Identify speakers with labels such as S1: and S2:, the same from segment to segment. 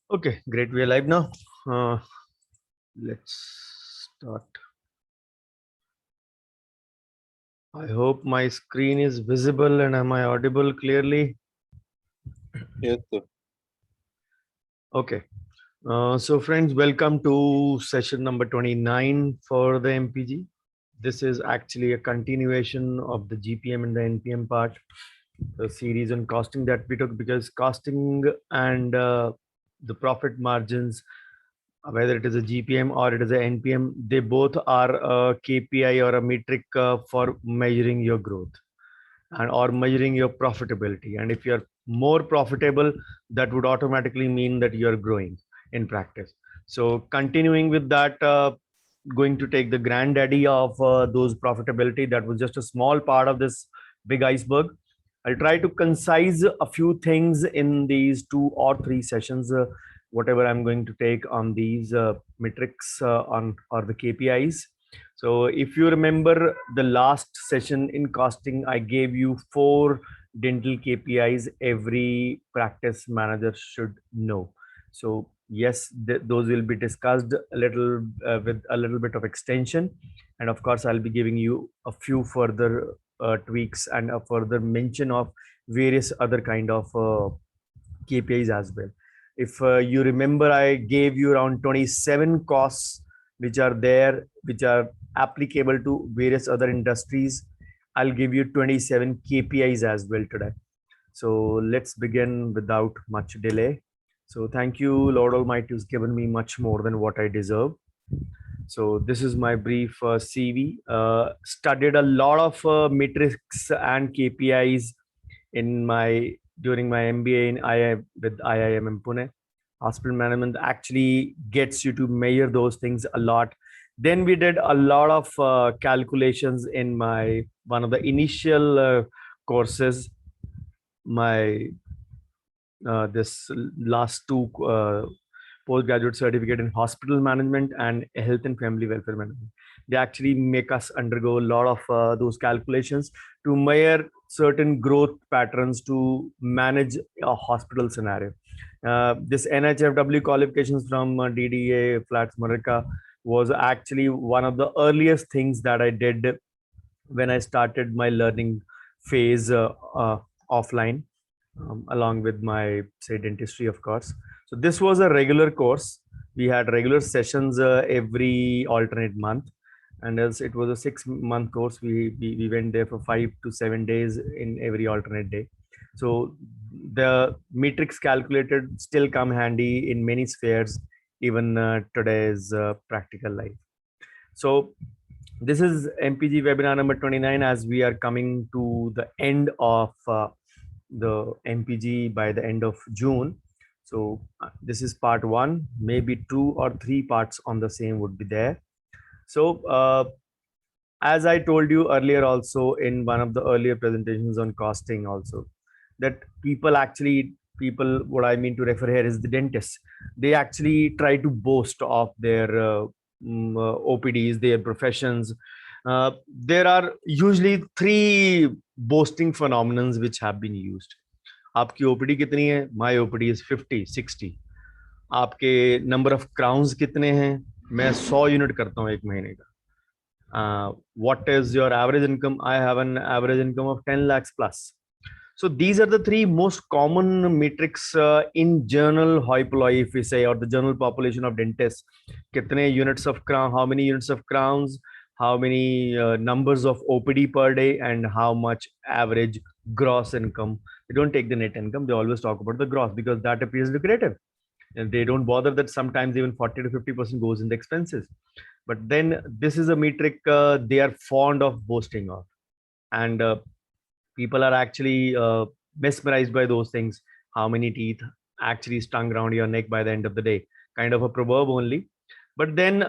S1: Okay, great. We are live now. Uh, let's start. I hope my screen is visible and am I audible clearly?
S2: Yes, sir.
S1: Okay. So, friends, welcome to session number 29 for the MPG. This is actually a continuation of the GPM and the NPM part, the series on costing that we took, because costing and the profit margins, whether it is a GPM or it is a NPM, they both are a KPI or a metric for measuring your growth and or measuring your profitability. And if you're more profitable, that would automatically mean that you're growing in practice. So continuing with that, going to take the granddaddy of those profitability. That was just a small part of this big iceberg. I'll try to concise a few things in these 2 or 3 sessions, whatever I'm going to take on these metrics on or the KPIs. So if you remember the last session in costing, I gave you 4 dental KPIs every practice manager should know. So yes, those will be discussed a little with a little bit of extension, and of course I'll be giving you a few further tweaks and a further mention of various other kind of KPIs as well. If you remember, I gave you around 27 costs which are there, which are applicable to various other industries. I'll give you 27 KPIs as well today. So let's begin without much delay. So thank you, Lord Almighty, who's given me much more than what I deserve. So this is my brief CV. Studied a lot of metrics and KPIs in my during my MBA in with IIM in Pune. Hospital management actually gets you to measure those things a lot. Then we did a lot of calculations in my one of the initial courses. My this last two postgraduate certificate in hospital management and health and family welfare management. They actually make us undergo a lot of those calculations to measure certain growth patterns to manage a hospital scenario. This NHFW qualifications from DDA Flats Marika was actually one of the earliest things that I did when I started my learning phase offline, along with my say dentistry, of course. So this was a regular course. We had regular sessions every alternate month, and as it was a 6 month course, we went there for 5 to 7 days in every alternate day. So the metrics calculated still come handy in many spheres, even today's practical life. So this is MPG webinar number 29 as we are coming to the end of the MPG by the end of June. So this is part 1, maybe 2 or 3 parts on the same would be there. So as I told you earlier also in one of the earlier presentations on costing also, that people what I mean to refer here is the dentists. They actually try to boast of their OPDs, their professions. There are usually 3 boasting phenomenons which have been used. आपकी OPD कितनी है? My OPD is 50 60. आपके number of crowns कितने हैं? मैं 100 unit करता हूँ एक महीने का. What is your average income? I have an average income of 10 lakhs plus. So these are the 3 most common metrics in general hypology, if we say, or the general population of dentists. Kitne units of crown, how many units of crowns, how many numbers of OPD per day, and how much average gross income. They don't take the net income. They always talk about the gross because that appears lucrative. And they don't bother that sometimes even 40 to 50% goes in the expenses. But then this is a metric they are fond of boasting of. And people are actually mesmerized by those things. How many teeth actually stung around your neck by the end of the day? Kind of a proverb only. But then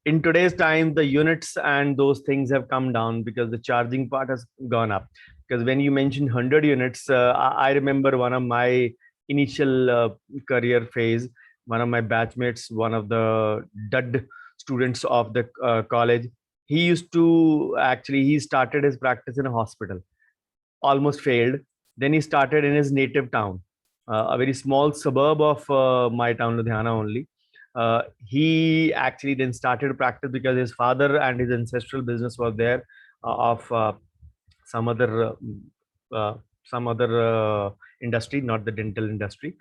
S1: in today's time, the units and those things have come down because the charging part has gone up. Because when you mentioned 100 units, I remember one of my initial career phase, one of my batchmates, one of the dud students of the college, he started his practice in a hospital, almost failed. Then he started in his native town. a very small suburb of my town, Ludhiana only. He actually then started practice because his father and his ancestral business was there of some other uh, some other industry, not the dental industry.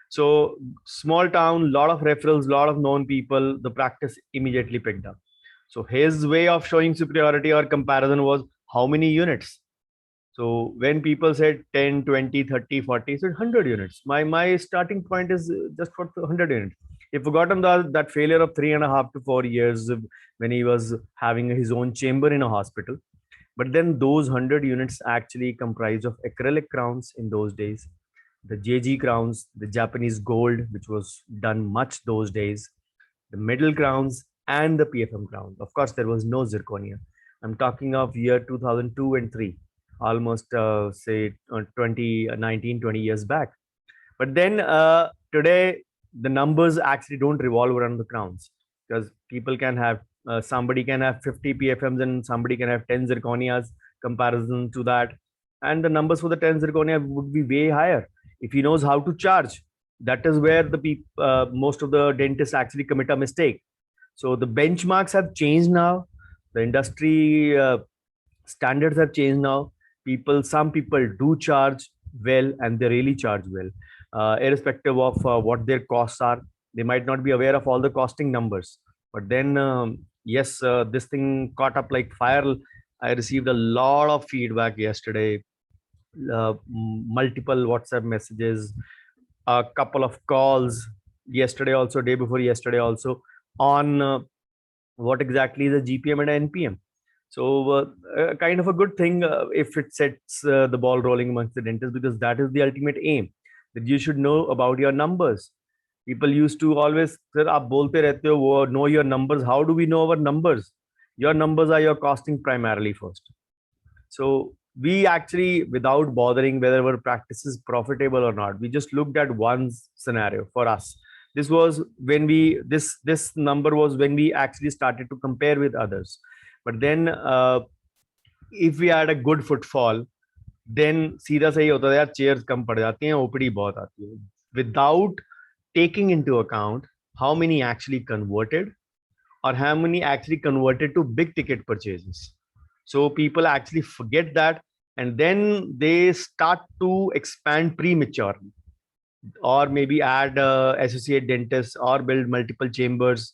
S1: So small town, lot of referrals, lot of known people. The practice immediately picked up. So his way of showing superiority or comparison was how many units. So when people said 10, 20, 30, 40, so 100 units. My starting point is just for 100 units. He forgotten that failure of 3.5 to 4 years when he was having his own chamber in a hospital. But then those 100 units actually comprised of acrylic crowns in those days, the JG crowns, the Japanese gold, which was done much those days, the metal crowns, and the PFM crown. Of course, there was no zirconia. I'm talking of year 2002 and 3, almost say 20 years back. But then today, the numbers actually don't revolve around the crowns because people can have, somebody can have 50 PFMs and somebody can have 10 zirconias comparison to that. And the numbers for the 10 zirconia would be way higher if he knows how to charge. That is where most of the dentists actually commit a mistake. So the benchmarks have changed now. The industry standards have changed now. Some people do charge well, and they really charge well, irrespective of what their costs are. They might not be aware of all the costing numbers, but then yes, this thing caught up like fire. I received a lot of feedback yesterday, multiple WhatsApp messages, a couple of calls yesterday also, day before yesterday also, on what exactly is a GPM and a NPM. So kind of a good thing if it sets the ball rolling amongst the dentists, because that is the ultimate aim, that you should know about your numbers. People used to always say, "Aap bolte rehte ho, know your numbers." How do we know our numbers? Your numbers are your costing primarily first. So we actually, without bothering whether our practice is profitable or not, we just looked at one scenario for us. This was when this number was when we actually started to compare with others. But then if we had a good footfall, then सीधा सही होता था यार, chairs कम पड़ जाती हैं, OPD बहुत आती है, without taking into account how many actually converted or how many actually converted to big ticket purchases. So people actually forget that, and then they start to expand prematurely, or maybe add associate dentists or build multiple chambers,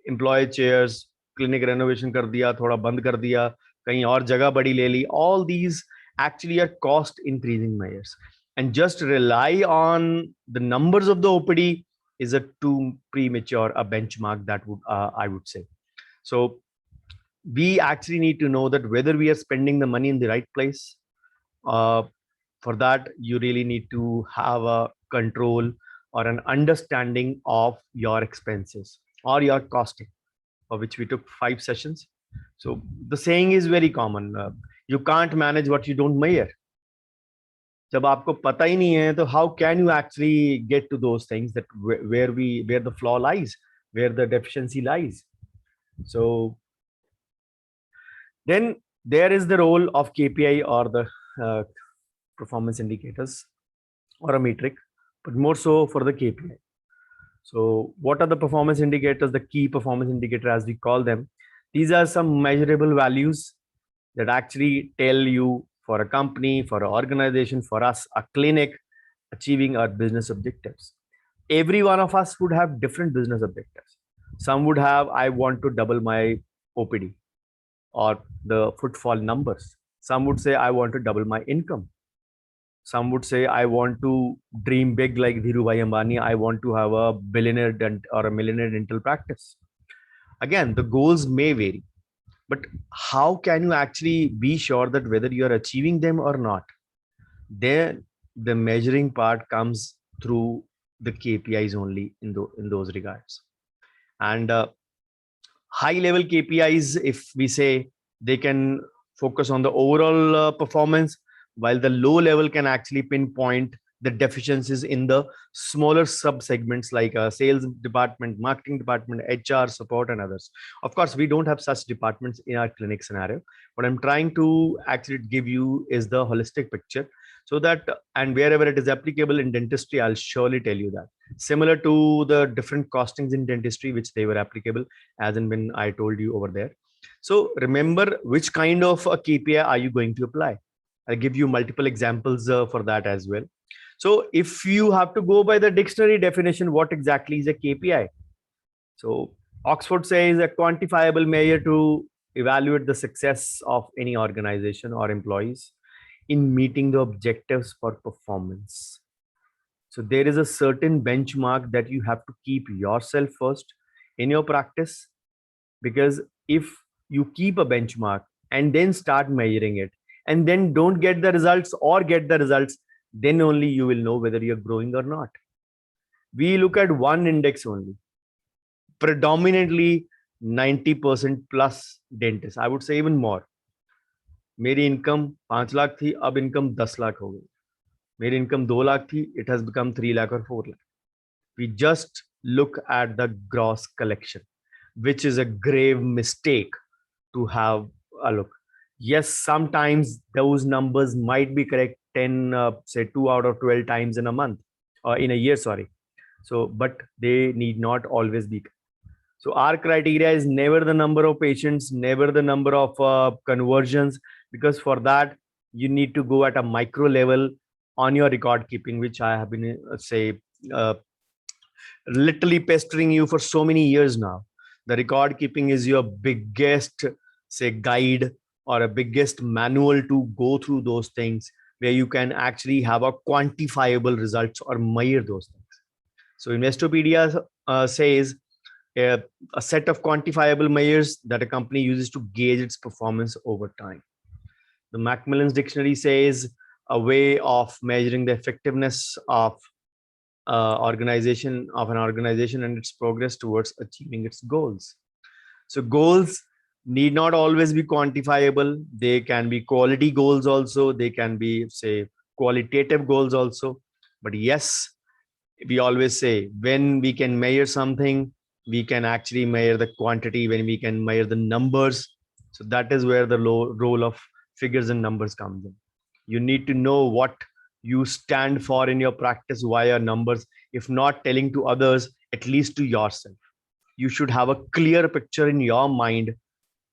S1: employ chairs, clinic renovation कर दिया, थोड़ा बंद कर दिया, कहीं और जगह बड़ी ले ली. All these actually are cost increasing measures, and just rely on the numbers of the OPD is a too premature a benchmark, that would I would say. So we actually need to know that whether we are spending the money in the right place. For that, you really need to have a control or an understanding of your expenses or your costing, for which we took 5 sessions. So the saying is very common, you can't manage what you don't measure. जब आपको पता ही नहीं है, तो how can you actually get to those things, that where the flaw lies, where the deficiency lies. So then there is the role of KPI, or the uh, performance indicators, or a metric, but more so for the KPI. So what are the performance indicators, the key performance indicator as we call them? These are some measurable values that actually tell you, for a company, for an organization, for us, a clinic, achieving our business objectives. Every one of us would have different business objectives. Some would have, I want to double my OPD or the footfall numbers. Some would say, I want to double my income. Some would say, I want to dream big like Dhirubhai Ambani. I want to have a billionaire or a millionaire dental practice. Again, the goals may vary, but how can you actually be sure that whether you are achieving them or not? Then the measuring part comes through the KPIs only in those regards. And high level KPIs, if we say, they can focus on the overall performance, while the low level can actually pinpoint the deficiencies in the smaller sub segments like sales department, marketing department, HR, support, and others. Of course, we don't have such departments in our clinic scenario. What I'm trying to actually give you is the holistic picture. So that, and wherever it is applicable in dentistry, I'll surely tell you that. Similar to the different costings in dentistry, which they were applicable, as and when I told you over there. So remember which kind of a KPI are you going to apply. I'll give you multiple examples for that as well. So if you have to go by the dictionary definition, what exactly is a KPI? So Oxford says a quantifiable measure to evaluate the success of any organization or employees in meeting the objectives for performance. So there is a certain benchmark that you have to keep yourself first in your practice, because if you keep a benchmark and then start measuring it and then don't get the results or get the results, then only you will know whether you're growing or not. We look at one index only, predominantly 90% plus dentists, I would say even more. मेरी income 5 lakh थी, अब income 10 lakh हो गई. मेरी income 2 lakh थी, it has become 3 lakh or 4 lakh. We just look at the gross collection, which is a grave mistake to have a look. Yes, sometimes those numbers might be correct 10, say 2 out of 12 times in a month or in a year, sorry. So, but they need not always be. So our criteria is never the number of patients, never the number of conversions, because for that you need to go at a micro level on your record keeping, which I have been uh, literally pestering you for so many years now. The record keeping is your biggest, say, guide or a biggest manual to go through those things, where you can actually have a quantifiable results or measure those things. So Investopedia says a set of quantifiable measures that a company uses to gauge its performance over time. The Macmillan's Dictionary says a way of measuring the effectiveness of an organization and its progress towards achieving its goals. So goals need not always be quantifiable. They can be quality goals also. They can be, say, qualitative goals also. But yes, we always say when we can measure something, we can actually measure the quantity, when we can measure the numbers. So that is where the role of figures and numbers comes in. You need to know what you stand for in your practice via numbers, if not telling to others, at least to yourself. You should have a clear picture in your mind.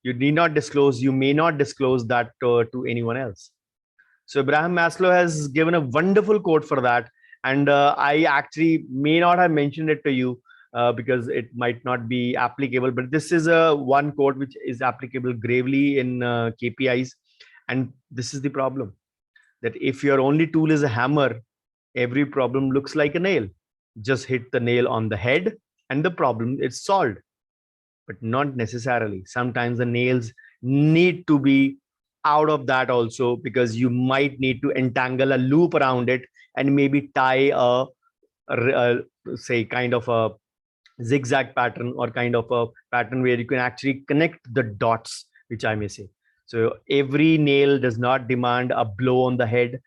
S1: You need not disclose, you may not disclose that to anyone else. So Abraham Maslow has given a wonderful quote for that. And I actually may not have mentioned it to you because it might not be applicable, but this is one quote which is applicable gravely in KPIs. And this is the problem, that if your only tool is a hammer, every problem looks like a nail. Just hit the nail on the head and the problem is solved. But not necessarily. Sometimes the nails need to be out of that also, because you might need to entangle a loop around it and maybe tie say kind of a zigzag pattern, or kind of a pattern where you can actually connect the dots, which I may say. So every nail does not demand a blow on the head,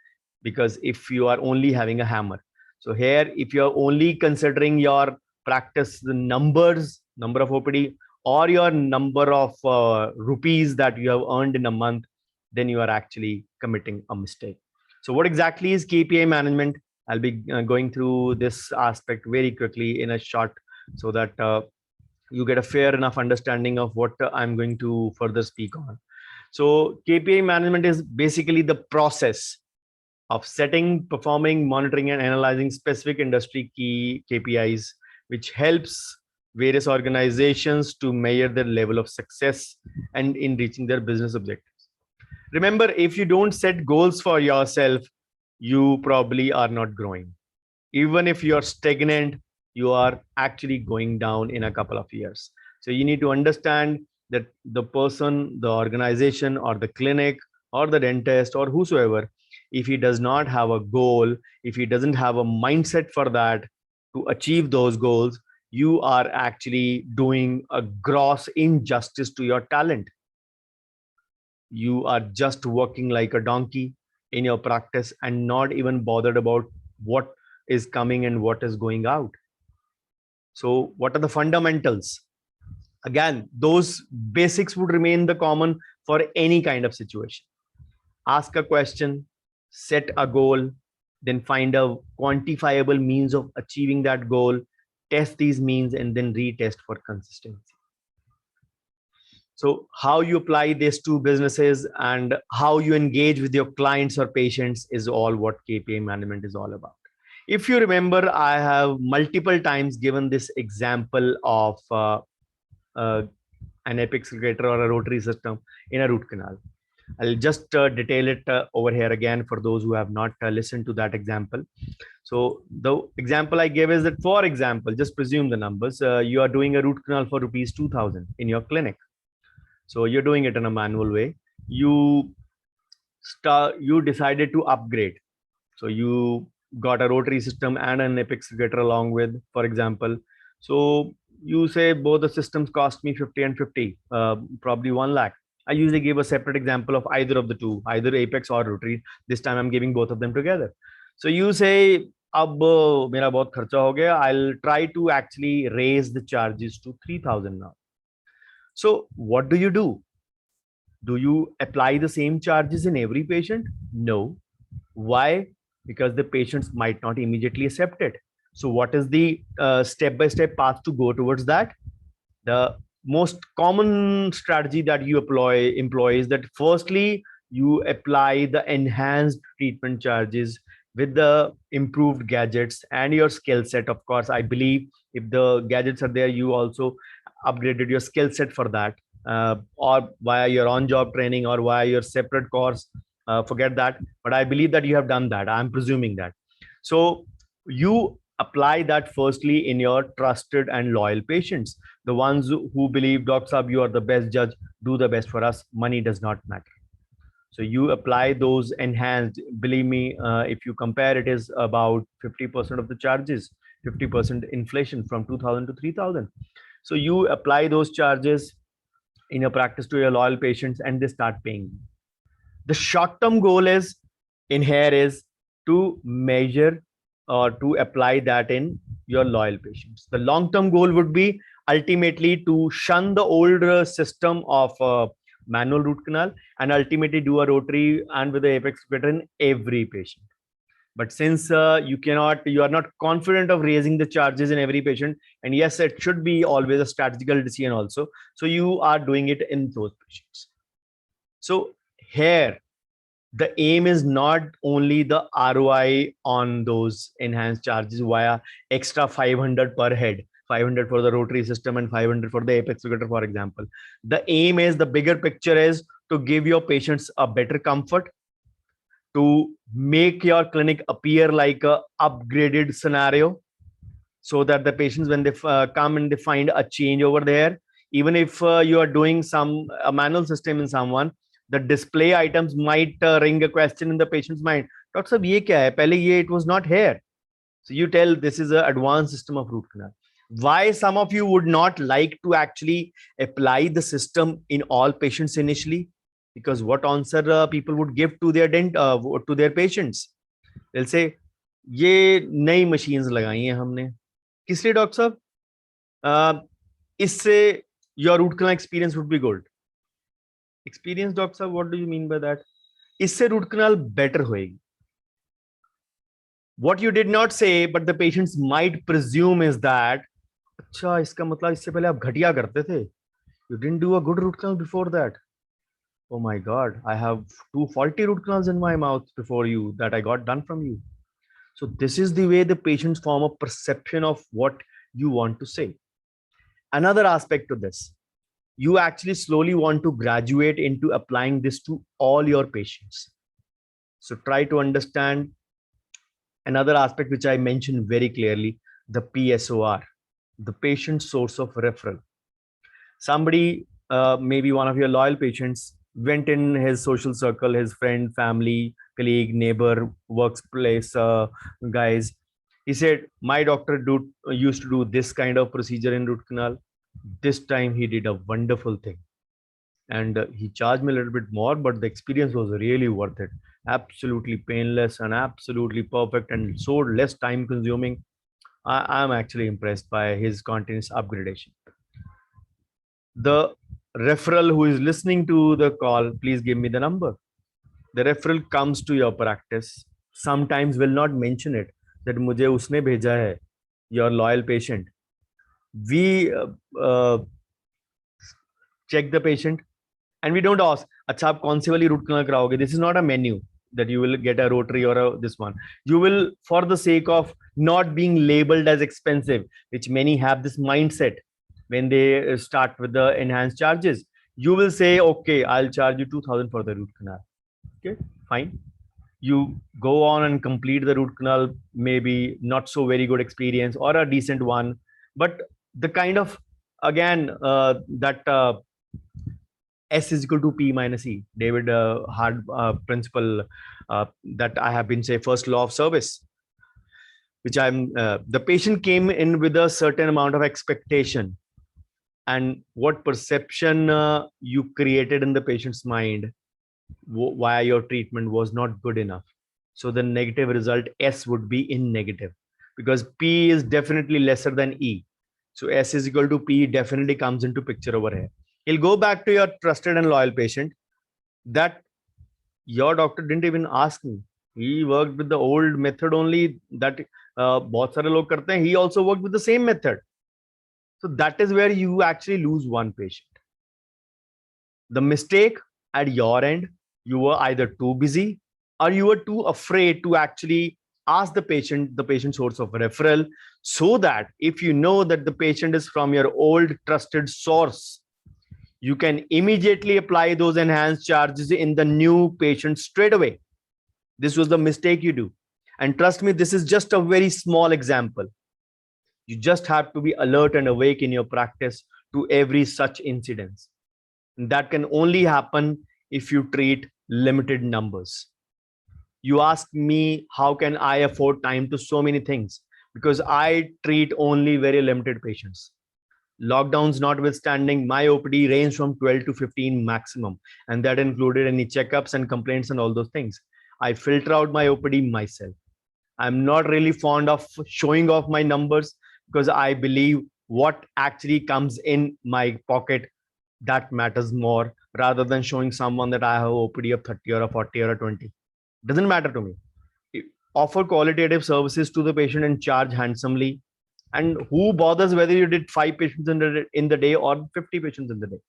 S1: because if you are only having a hammer. So here, if you're only considering your practice, the numbers, number of OPD, or your number of rupees that you have earned in a month, then you are actually committing a mistake. So what exactly is KPI management? I'll be going through this aspect very quickly in a short, so that you get a fair enough understanding of what I'm going to further speak on. So KPI management is basically the process of setting, performing, monitoring, and analyzing specific industry key KPIs, which helps various organizations to measure their level of success and in reaching their business objectives. Remember, if you don't set goals for yourself, you probably are not growing. Even if you're stagnant, you are actually going down in a couple of years. So you need to understand that the person, the organization, or the clinic, or the dentist, or whosoever, if he does not have a goal, if he doesn't have a mindset for that to achieve those goals, you are actually doing a gross injustice to your talent. You are just working like a donkey in your practice and not even bothered about what is coming and what is going out. So what are the fundamentals? Again, those basics would remain the common for any kind of situation. Ask a question, set a goal, then find a quantifiable means of achieving that goal, test these means, and then retest for consistency. So how you apply this to businesses and how you engage with your clients or patients is all what KPI management is all about. If you remember, I have multiple times given this example of an apex accelerator or a rotary system in a root canal. I'll just detail it over here again for those who have not listened to that example. So the example I gave is that, for example, just presume the numbers. You are doing a root canal for rupees 2,000 in your clinic. So you're doing it in a manual way. You decided to upgrade. So you got a rotary system and an apex accelerator along with, for example. So you say both the systems cost me 50 and 50, probably 1 lakh. I usually give a separate example of either of the two, either apex or rotary. This time I'm giving both of them together. So you say, अब मेरा बहुत खर्चा हो गया, I'll try to actually raise the charges to 3,000 now. So what do? Do you apply the same charges in every patient? No. Why? Because the patients might not immediately accept it. So what is the step-by-step path to go towards that? The most common strategy that you employ is that firstly, you apply the enhanced treatment charges with the improved gadgets and your skill set. Of course, I believe if the gadgets are there, you also upgraded your skill set for that, or via your on-job training or via your separate course. Forget that, but I believe that you have done that. I'm presuming that. So you apply that firstly in your trusted and loyal patients, the ones who believe, Doc Saab, you are the best judge, do the best for us, money does not matter. So you apply those enhanced, believe me, if you compare, it is about 50% of the charges, 50% inflation from 2,000 to 3,000. So you apply those charges in your practice to your loyal patients and they start paying. The short-term goal is in here is to measure or to apply that in your loyal patients. The long-term goal would be ultimately to shun the older system of manual root canal and ultimately do a rotary and with the apex accelerator in every patient. But since you are not confident of raising the charges in every patient, and yes, it should be always a strategical decision also. So you are doing it in those patients. So here, the aim is not only the ROI on those enhanced charges via extra 500 per head, 500 for the rotary system and 500 for the apex accelerator, for example. The aim is, the bigger picture is to give your patients a better comfort, to make your clinic appear like a upgraded scenario, so that the patients, when they come and they find a change over there, even if you are doing a manual system in someone, the display items might ring a question in the patient's mind. Doctor Saab, ye kya hai? Pehle it was not here. So you tell this is an advanced system of root canal. Why some of you would not like to actually apply the system in all patients initially? Because what answer people would give to their patients? They'll say, ये नई machines लगाई हैं हमने. किस लिए doctor साहब? इससे your root canal experience would be good. Experience, doctor साहब, what do you mean by that? इससे root canal better होएगी. What you did not say, but the patients might presume is that, अच्छा इसका मतलब इससे पहले आप घटिया करते थे. You didn't do a good root canal before that. Oh my God, I have 2 faulty root canals in my mouth before you that I got done from you. So this is the way the patients form a perception of what you want to say. Another aspect to this, you actually slowly want to graduate into applying this to all your patients. So try to understand another aspect which I mentioned very clearly, the PSOR, the patient source of referral. Somebody, maybe one of your loyal patients, went in his social circle, his friend, family, colleague, neighbor, workplace guys. He said, my doctor used to do this kind of procedure in root canal. This time he did a wonderful thing. And he charged me a little bit more, but the experience was really worth it. Absolutely painless and absolutely perfect and so less time consuming. I'm actually impressed by his continuous upgradation. The referral who is listening to the call, please give me the number. The referral comes to your practice, sometimes will not mention it that मुझे उसने भेजा है, your loyal patient. We check the patient and we don't ask, अच्छा आप कौन सी वाली root canal कराओगे? This is not a menu that you will get a rotary or this one. You will, for the sake of not being labeled as expensive, which many have this mindset when they start with the enhanced charges. You will say, okay, I'll charge you 2,000 for the root canal. Okay, fine. You go on and complete the root canal, maybe not so very good experience or a decent one, but the kind of, again, that S is equal to P minus E, David Hard principle that I have been say first law of service, which the patient came in with a certain amount of expectation, and what perception you created in the patient's mind why your treatment was not good enough. So the negative result S would be in negative, because P is definitely lesser than E. So S is equal to P definitely comes into picture over here. He'll go back to your trusted and loyal patient that your doctor didn't even ask me. He worked with the old method only that बहुत सारे लोग करते हैं. He also worked with the same method. So that is where you actually lose one patient. The mistake at your end, you were either too busy or you were too afraid to actually ask the patient source of referral, so that if you know that the patient is from your old trusted source, you can immediately apply those enhanced charges in the new patient straight away. This was the mistake you do. And trust me, this is just a very small example. You just have to be alert and awake in your practice to every such incidents. And that can only happen if you treat limited numbers. You ask me, how can I afford time to so many things? Because I treat only very limited patients. Lockdowns notwithstanding, my OPD ranged from 12 to 15 maximum, and that included any checkups and complaints and all those things. I filter out my OPD myself. I'm not really fond of showing off my numbers, because I believe what actually comes in my pocket, that matters more, rather than showing someone that I have OPD of 30 or a 40 or a 20. Doesn't matter to me. Offer qualitative services to the patient and charge handsomely. And who bothers whether you did 5 patients in the day or 50 patients in the day?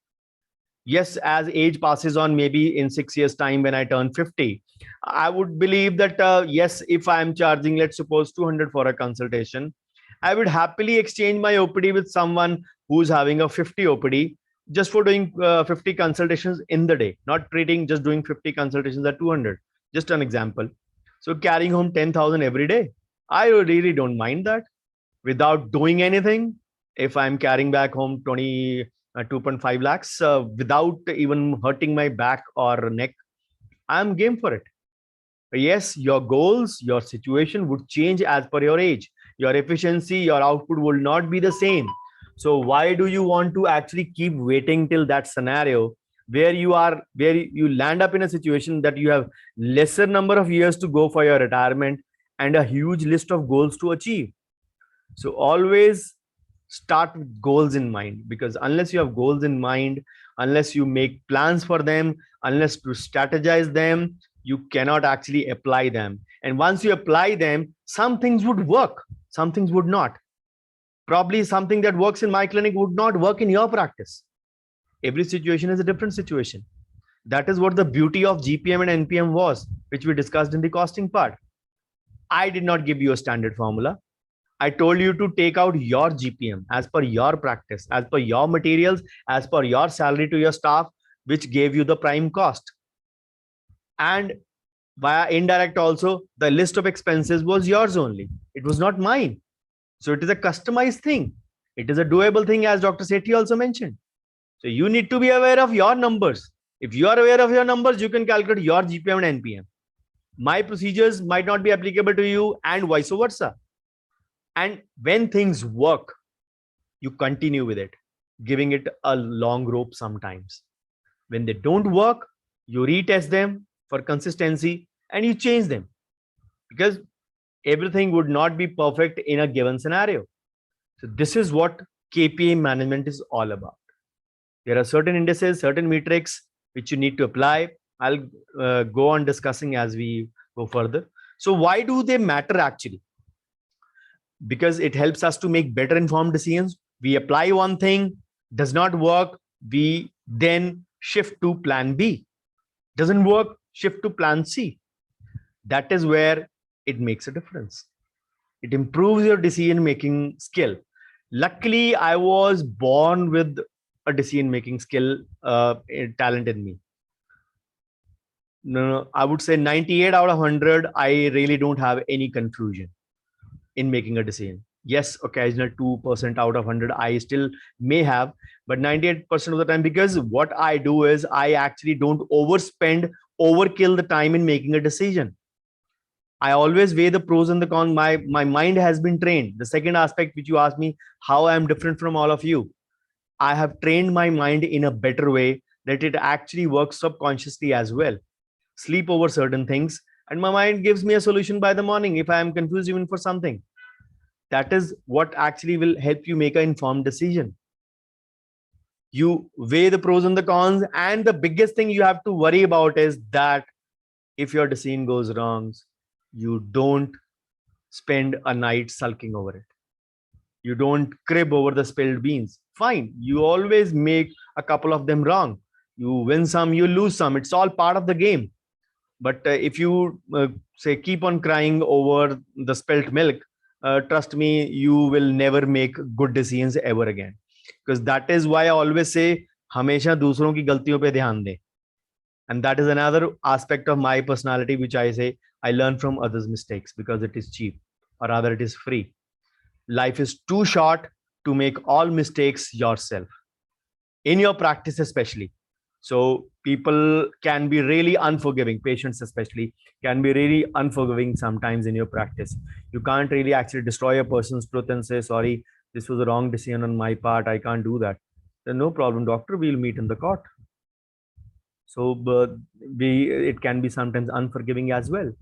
S1: Yes, as age passes on, maybe in 6 years time when I turn 50, I would believe that yes, if I'm charging, let's suppose 200 for a consultation, I would happily exchange my OPD with someone who's having a 50 OPD just for doing 50 consultations in the day, not treating, just doing 50 consultations at 200. Just an example. So carrying home 10,000 every day, I really don't mind that without doing anything. If I'm carrying back home 2.5 lakhs without even hurting my back or neck, I'm game for it. Yes, your goals, your situation would change as per your age. Your efficiency, your output will not be the same. So why do you want to actually keep waiting till that scenario where you land up in a situation that you have lesser number of years to go for your retirement and a huge list of goals to achieve? So always start with goals in mind, because unless you have goals in mind, unless you make plans for them, unless you strategize them, you cannot actually apply them. And once you apply them, some things would work, some things would not. Probably something that works in my clinic would not work in your practice. Every situation is a different situation. That is what the beauty of GPM and NPM was, which we discussed in the costing part. I did not give you a standard formula. I told you to take out your GPM as per your practice, as per your materials, as per your salary to your staff, which gave you the prime cost. And via indirect also, the list of expenses was yours only. It was not mine. So it is a customized thing. It is a doable thing, as Dr. Sethi also mentioned. So you need to be aware of your numbers. If you are aware of your numbers, you can calculate your GPM and NPM. My procedures might not be applicable to you and vice versa. And when things work, you continue with it, giving it a long rope sometimes. When they don't work, you retest them for consistency and you change them, because everything would not be perfect in a given scenario. So this is what KPI management is all about. There are certain indices, certain metrics which you need to apply. I'll go on discussing as we go further. So why do they matter actually? Because it helps us to make better informed decisions. We apply one thing, does not work, we then shift to plan B. Doesn't work, shift to plan C. That is where it makes a difference. It improves your decision making skill. Luckily, I was born with a decision making skill, talent in me. No, I would say 98 out of 100, I really don't have any confusion in making a decision. Yes, occasional 2% out of 100, I still may have, but 98% of the time, because what I do is I actually don't overspend, overkill the time in making a decision. I always weigh the pros and the cons. My mind has been trained. The second aspect, which you asked me, how I am different from all of you, I have trained my mind in a better way that it actually works subconsciously as well. Sleep over certain things, and my mind gives me a solution by the morning if I am confused even for something. That is what actually will help you make an informed decision. You weigh the pros and the cons, and the biggest thing you have to worry about is that if your decision goes wrong, you don't spend a night sulking over it. You don't crib over the spilled beans. Fine, you always make a couple of them wrong. You win some, you lose some. It's all part of the game. But if you say keep on crying over the spilt milk, trust me, you will never make good decisions ever again. Because that is why I always say, हमेशा दूसरों की गलतियों पे ध्यान दें. And that is another aspect of my personality, which I say I learn from others' mistakes because it is cheap, or rather, it is free. Life is too short to make all mistakes yourself, in your practice, especially. So people can be really unforgiving, patients especially can be really unforgiving sometimes in your practice. You can't really actually destroy a person's truth and say, sorry, this was a wrong decision on my part, I can't do that. Then no problem, doctor, we'll meet in the court. So it can be sometimes unforgiving as well.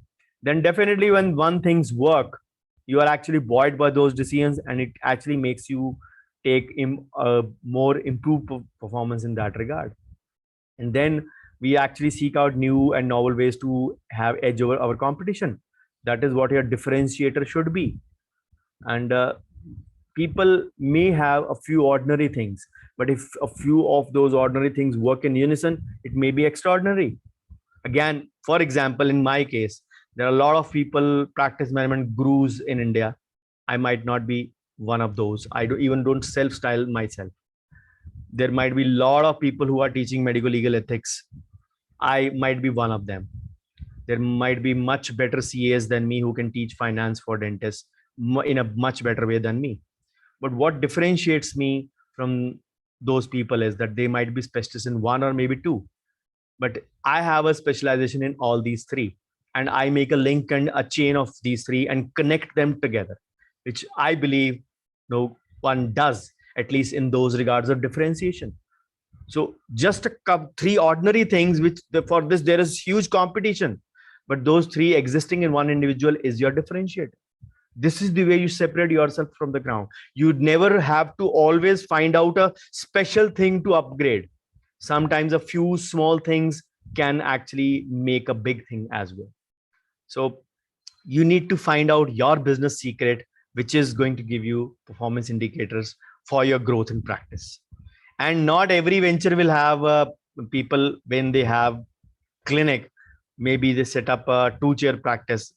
S1: Then definitely when one things work, you are actually buoyed by those decisions, and it actually makes you take more improved performance in that regard. And then we actually seek out new and novel ways to have edge over our competition. That is what your differentiator should be. And people may have a few ordinary things, but if a few of those ordinary things work in unison, it may be extraordinary. Again, for example, in my case, there are a lot of people, practice management gurus in India. I might not be one of those. I don't self-style myself. There might be a lot of people who are teaching medical legal ethics. I might be one of them. There might be much better CAs than me who can teach finance for dentists in a much better way than me. But what differentiates me from those people is that they might be specialists in one or maybe two. But I have a specialization in all these three. And I make a link and a chain of these three and connect them together, which I believe no one does, at least in those regards of differentiation. So just three ordinary things, which for this there is huge competition, but those three existing in one individual is your differentiator. This is the way you separate yourself from the ground. You'd never have to always find out a special thing to upgrade. Sometimes a few small things can actually make a big thing as well. So you need to find out your business secret, which is going to give you performance indicators for your growth in practice. And not every venture will have people when they have clinic. Maybe they set up a 2-chair practice.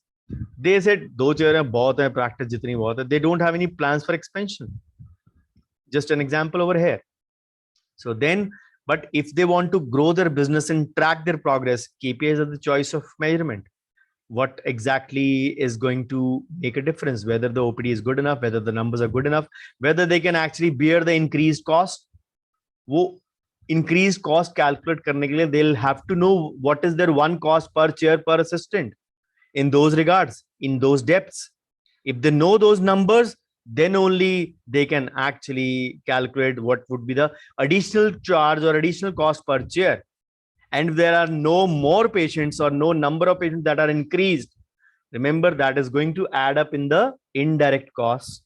S1: They said 2 chair hai, bahut hai, practice jitni bahut hai. They don't have any plans for expansion. Just an example over here. So then, but if they want to grow their business and track their progress, KPIs are the choice of measurement. What exactly is going to make a difference? Whether the OPD is good enough, whether the numbers are good enough, whether they can actually bear the increased cost. वो increased cost calculate करने के लिए they'll have to know what is their one cost per chair per assistant. In those regards, in those depths, if they know those numbers, then only they can actually calculate what would be the additional charge or additional cost per chair. And if there are no more patients or no number of patients that are increased, remember that is going to add up in the indirect costs,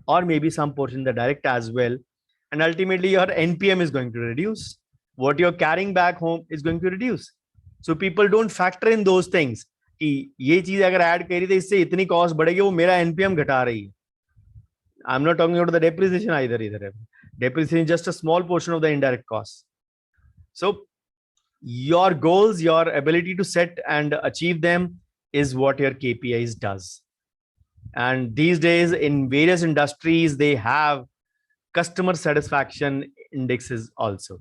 S1: or maybe some portion the direct as well. And ultimately your NPM is going to reduce. What you're carrying back home is going to reduce. So people don't factor in those things कि ये चीज अगर add करी तो इससे इतनी cost बढ़ेगी, वो मेरा एनपीएम घटा रही है. I'm not talking about the depreciation either. Depreciation is just a small portion of the indirect costs. So your goals, your ability to set and achieve them is what your KPIs does. And these days in various industries, they have customer satisfaction indexes also.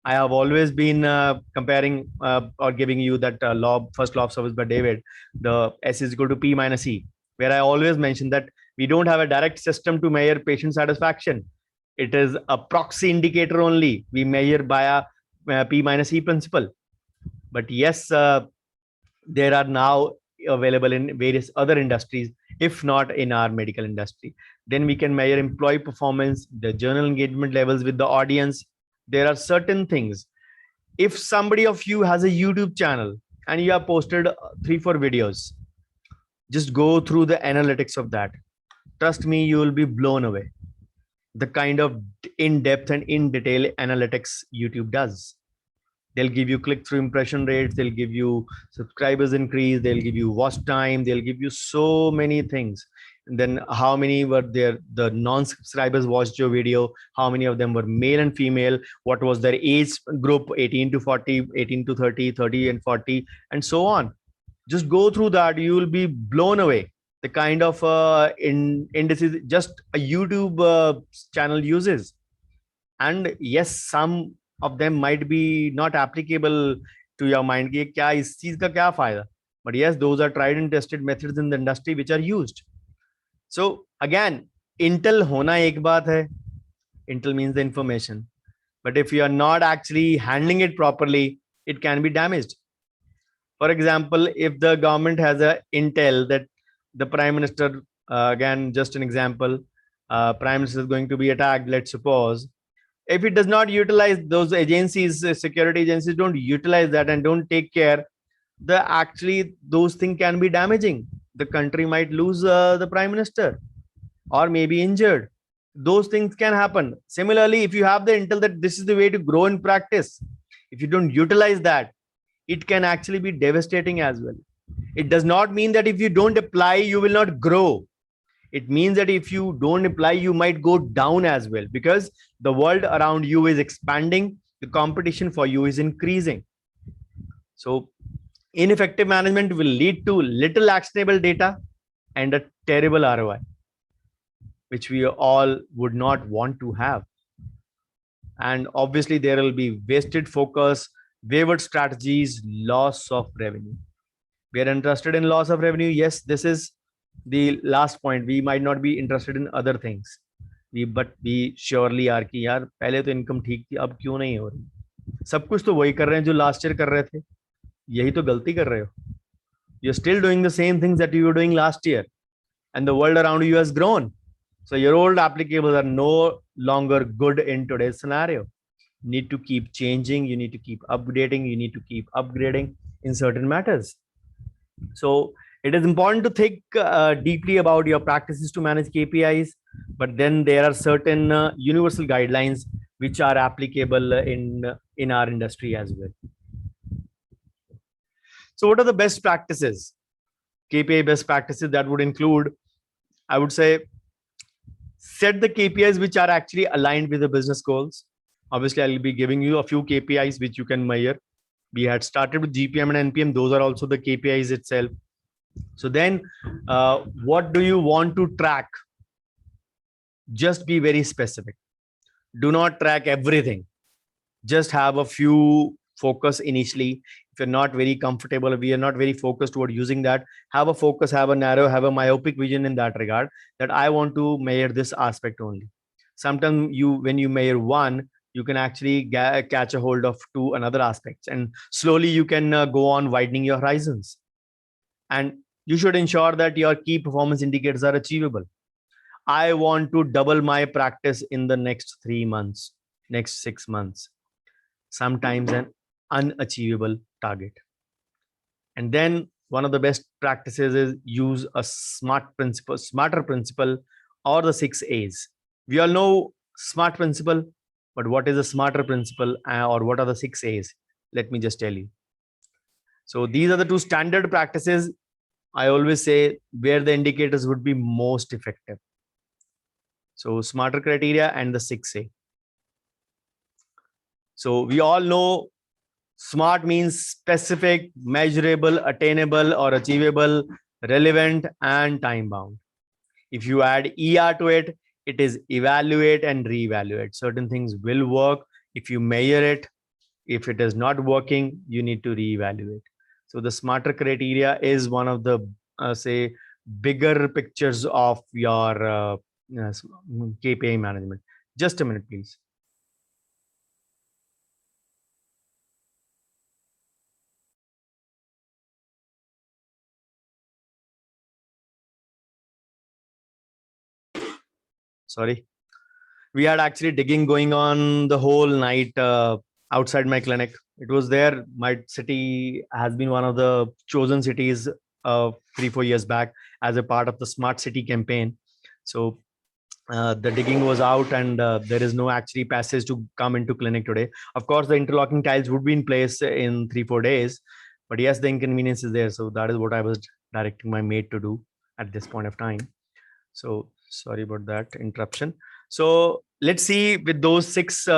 S1: I have always been comparing or giving you that first law of service by David, the S is equal to P minus E, where I always mention that we don't have a direct system to measure patient satisfaction. It is a proxy indicator only. We measure by a P minus E principle. But yes, there are now available in various other industries, if not in our medical industry. Then we can measure employee performance, the journal engagement levels with the audience. There are certain things. If somebody of you has a YouTube channel and you have posted 3-4 videos, just go through the analytics of that. Trust me, you will be blown away. The kind of in-depth and in-detail analytics YouTube does. They'll give you click-through impression rates. They'll give you subscribers increase. They'll give you watch time. They'll give you so many things. And then how many were there? The non-subscribers watched your video. How many of them were male and female? What was their age group? 18 to 40, 18 to 30, 30 and 40, and so on. Just go through that. You will be blown away. The kind of indices just a YouTube channel uses. And yes, some of them might be not applicable to your mind कि क्या इस चीज का क्या फायदा, but yes, those are tried and tested methods in the industry which are used. So again, intel होना एक बात है. Intel means the information, but if you are not actually handling it properly, it can be damaged. For example, if the government has a intel that the prime minister, again just an example, prime minister is going to be attacked, let's suppose. If it does not utilize those agencies, security agencies don't utilize that and don't take care, those things can be damaging. The country might lose the prime minister or maybe injured. Those things can happen. Similarly, if you have the intel that this is the way to grow in practice, if you don't utilize that, it can actually be devastating as well. It does not mean that if you don't apply, you will not grow. It means that if you don't apply, you might go down as well, because the world around you is expanding. The competition for you is increasing. So ineffective management will lead to little actionable data and a terrible ROI, which we all would not want to have. And obviously there will be wasted focus, wavered strategies, loss of revenue. We are interested in loss of revenue. Yes, this is the last point. We might not be interested in other things. But we surely are कि यार पहले तो income ठीक थी, अब क्यों नहीं हो रही? सब कुछ तो वही कर रहे हैं जो लास्ट ईयर कर रहे थे. यही तो गलती कर रहे हो. You're still doing the same things that you were doing last year, and the world around you has grown. So your old applicables are no longer good in today's scenario. You need to keep changing. You need to keep updating. You need to keep upgrading in certain matters. So it is important to think deeply about your practices to manage KPIs, but then there are certain universal guidelines which are applicable in our industry as well. So what are the best practices? KPI best practices that would include, I would say, set the KPIs which are actually aligned with the business goals. Obviously, I'll be giving you a few KPIs which you can measure. We had started with GPM and NPM. Those are also the KPIs itself. So then what do you want to track? Just be very specific. Do not track everything. Just have a few focus initially. If you're not very comfortable, we are not very focused toward using that, have a focus, have a narrow, have a myopic vision in that regard, that I want to measure this aspect only. Sometimes when you measure one, you can actually catch a hold of two another aspects, and slowly you can go on widening your horizons. And you should ensure that your key performance indicators are achievable. I want to double my practice in the next 3 months, next 6 months. Sometimes an unachievable target. And then one of the best practices is use a smarter principle, or the 6 A's. We all know SMART principle, but what is a smarter principle, or what are the 6 A's? Let me just tell you. So these are the two standard practices I always say where the indicators would be most effective. So smarter criteria and the 6A. So we all know SMART means specific, measurable, attainable or achievable, relevant and time bound. If you add ER to it, it is evaluate and reevaluate. Certain things will work if you measure it. If it is not working, you need to reevaluate. So the smarter criteria is one of the say bigger pictures of your KPI management. Just a minute, please. Sorry. We had actually digging going on the whole night outside my clinic. It was there. My city has been one of the chosen cities 3-4 years back as a part of the smart city campaign. So the digging was out and there is no actually passage to come into clinic today. Of course, the interlocking tiles would be in place in 3-4 days, but yes, the inconvenience is there. So that is what I was directing my maid to do at this point of time. So sorry about that interruption. So let's see with those 7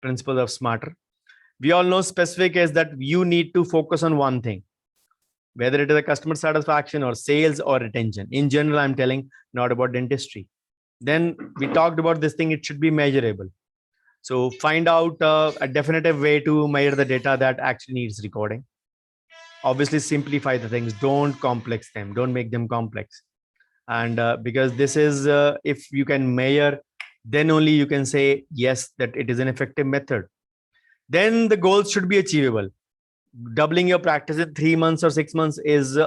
S1: principles of smarter. We all know specific is that you need to focus on one thing, whether it is a customer satisfaction or sales or retention. In general, I'm telling, not about dentistry. Then we talked about this thing, it should be measurable. So find out a definitive way to measure the data that actually needs recording. Obviously, simplify the things, don't complex them, don't make them complex. And because this is, if you can measure, then only you can say, yes, that it is an effective method. Then the goals should be achievable. Doubling your practice in 3 months or 6 months is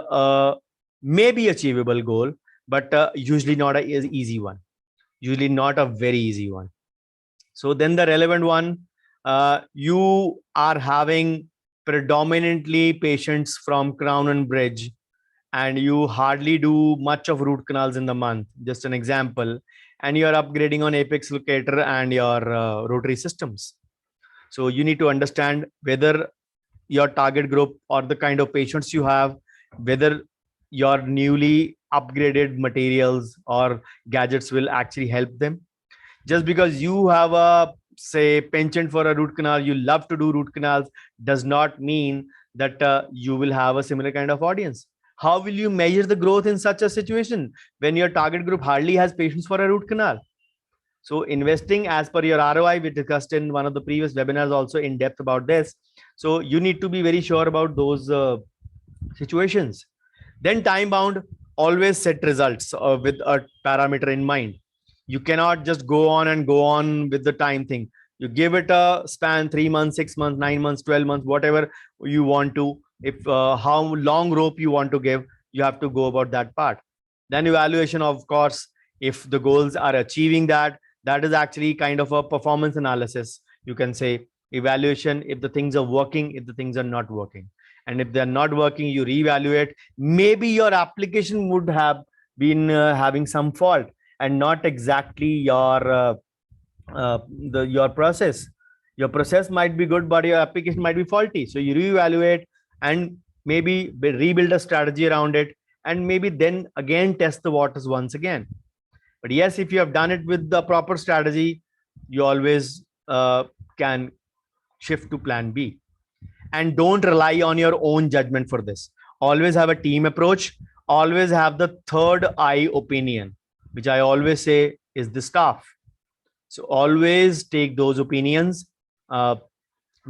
S1: maybe achievable goal, but usually not an easy one. Usually not a very easy one. So then the relevant one, you are having predominantly patients from Crown and Bridge, and you hardly do much of root canals in the month. Just an example. And you are upgrading on Apex Locator and your rotary systems. So you need to understand whether your target group or the kind of patients you have, whether your newly upgraded materials or gadgets will actually help them. Just because you have a say penchant for a root canal, you love to do root canals, does not mean that you will have a similar kind of audience. How will you measure the growth in such a situation when your target group hardly has patients for a root canal? So investing as per your ROI, we discussed in one of the previous webinars also in depth about this. So you need to be very sure about those situations. Then time bound, always set results with a parameter in mind. You cannot just go on and go on with the time thing. You give it a span, 3 months, 6 months, 9 months, 12 months, whatever you want to. If how long rope you want to give, you have to go about that part. Then evaluation, of course, if the goals are achieving that, that is actually kind of a performance analysis. You can say evaluation if the things are working, if the things are not working. And if they're not working, you reevaluate. Maybe your application would have been having some fault and not exactly your your process. Your process might be good, but your application might be faulty. So you reevaluate and maybe rebuild a strategy around it, and maybe then again test the waters once again. But yes, if you have done it with the proper strategy, you always can shift to plan B. And don't rely on your own judgment for this. Always have a team approach. Always have the third eye opinion, which I always say is the staff. So always take those opinions